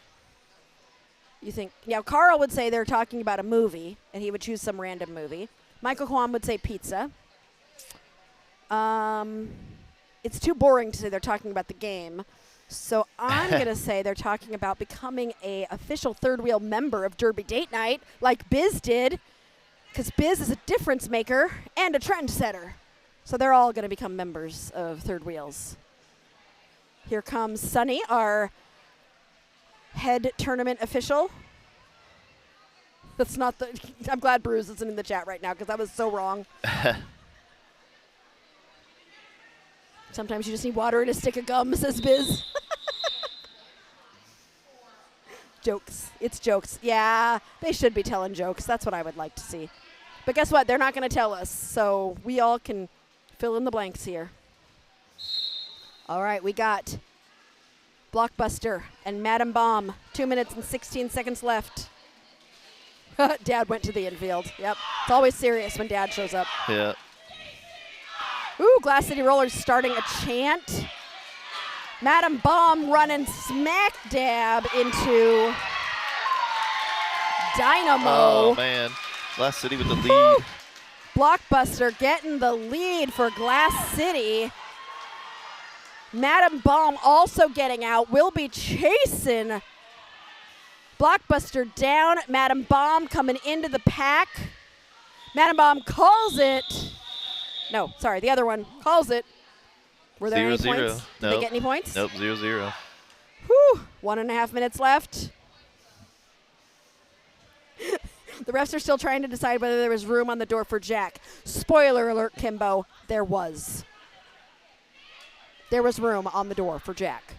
You think? Yeah, Carl would say they're talking about a movie, and he would choose some random movie. Michael Kwan would say pizza. It's too boring to say they're talking about the game. So I'm going to say they're talking about becoming a official third wheel member of Derby Date Night, like Biz did, because Biz is a difference maker and a trendsetter. So they're all going to become members of Third Wheels. Here comes Sunny, our head tournament official. That's not the... I'm glad Bruce isn't in the chat right now because that was so wrong. Sometimes you just need water and a stick of gum, says Biz. Jokes. It's jokes. Yeah, they should be telling jokes. That's what I would like to see. But guess what? They're not going to tell us, so we all can fill in the blanks here. All right, we got Blockbuster and Madam Bomb. 2 minutes and 16 seconds left. Dad went to the infield. Yep. It's always serious when Dad shows up. Yeah. Ooh, Glass City Rollers starting a chant. Madam Bomb running smack dab into Dynamo. Oh, man. Glass City with the lead. Blockbuster getting the lead for Glass City. Madam Bomb also getting out. Will be chasing Blockbuster down. Madam Bomb coming into the pack. Madam Bomb calls it. No, sorry, the other one calls it. Were there any points? Did they get any points? Nope, 0-0. Whew, 1.5 minutes left. The refs are still trying to decide whether there was room on the door for Jack. Spoiler alert, Kimbo, there was. There was room on the door for Jack.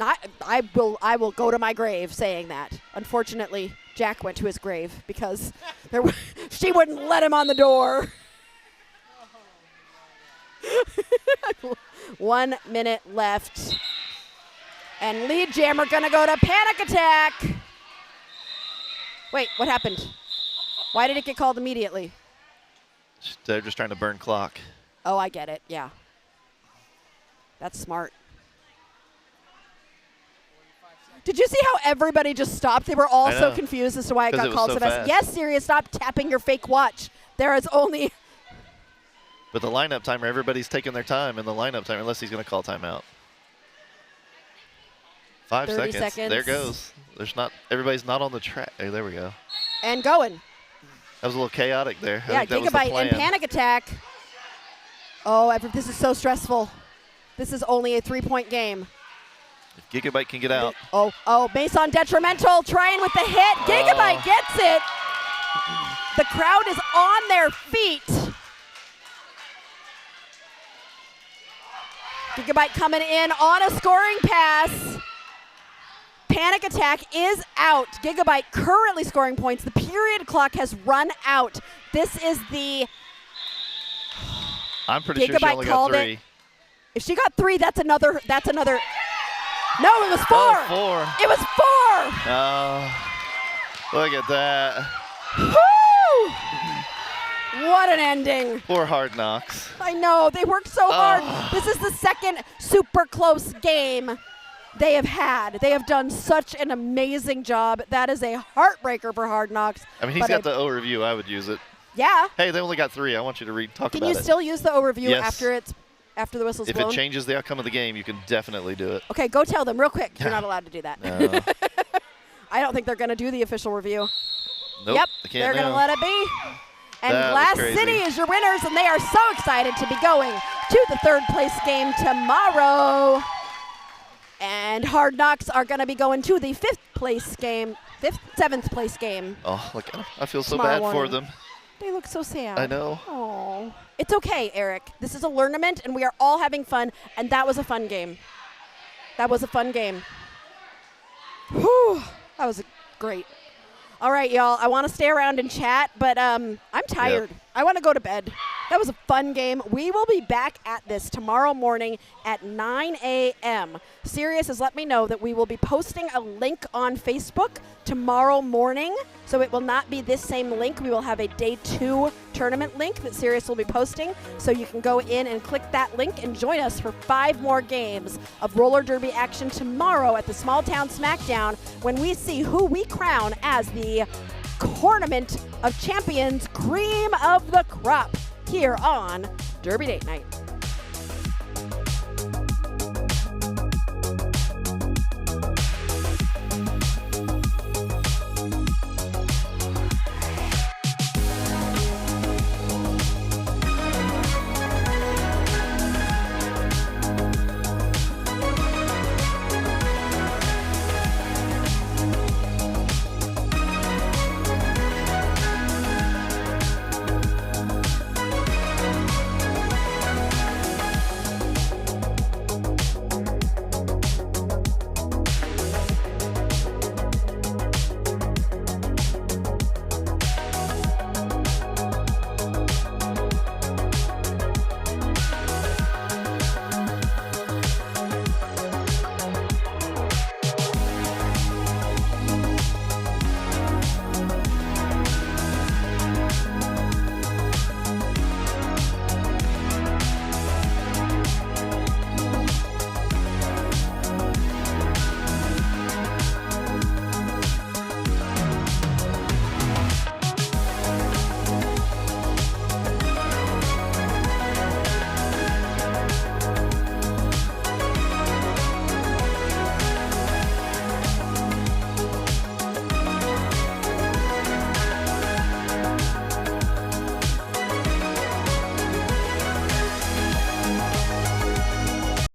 I will go to my grave saying that. Unfortunately, Jack went to his grave because she wouldn't let him on the door. 1 minute left. And lead jammer gonna go to Panic Attack. Wait, what happened? Why did it get called immediately? They're just trying to burn clock. Oh, I get it. Yeah. That's smart. Did you see how everybody just stopped? They were all so confused as to why it got called so fast. Yes, Sirius, stop tapping your fake watch. There is only... But the lineup timer, everybody's taking their time in the lineup timer unless he's going to call timeout. 5 seconds. There goes. Everybody's not on the track. Hey, there we go. And going. That was a little chaotic there. Yeah, Gigabyte and Panic Attack. Oh, this is so stressful. This is only a 3-point game. If Gigabyte can get out. Oh, base on detrimental, trying with the hit. Gigabyte gets it. The crowd is on their feet. Gigabyte coming in on a scoring pass. Panic Attack is out. Gigabyte currently scoring points. The period clock has run out. This is the... I'm pretty sure she only got 3. If she got 3, that's another... No, it was 4. Oh, 4. It was 4. Oh, look at that. Woo! What an ending. Poor Hard Knocks. I know. They worked so hard. This is the second super close game they have had. They have done such an amazing job. That is a heartbreaker for Hard Knocks. I mean, he's got the O review. I would use it. Yeah. Hey, they only got 3. I want you to talk about it. Can you still use the O review yes. after the whistle's blown? If it changes the outcome of the game, you can definitely do it. Okay, go tell them real quick. You're not allowed to do that. No. I don't think they're going to do the official review. Nope, yep, they're going to let it be. And that Glass City is your winners, and they are so excited to be going to the 3rd place game tomorrow. And Hard Knocks are going to be going to the 7th place game. Oh, look, I feel so bad for them. They look so sad. I know. Oh, it's okay, Eric. This is a tournament, and we are all having fun, and that was a fun game. Whew, that was great. All right, y'all. I want to stay around and chat, but I'm tired. Yep. I want to go to bed. That was a fun game. We will be back at this tomorrow morning at 9 a.m. Sirius has let me know that we will be posting a link on Facebook tomorrow morning. So it will not be this same link. We will have a Day 2 tournament link that Sirius will be posting. So you can go in and click that link and join us for 5 more games of roller derby action tomorrow at the Smalltown Smackdown when we see who we crown as the Tournament of Champions Cream of the Crop here on Derby Date Night.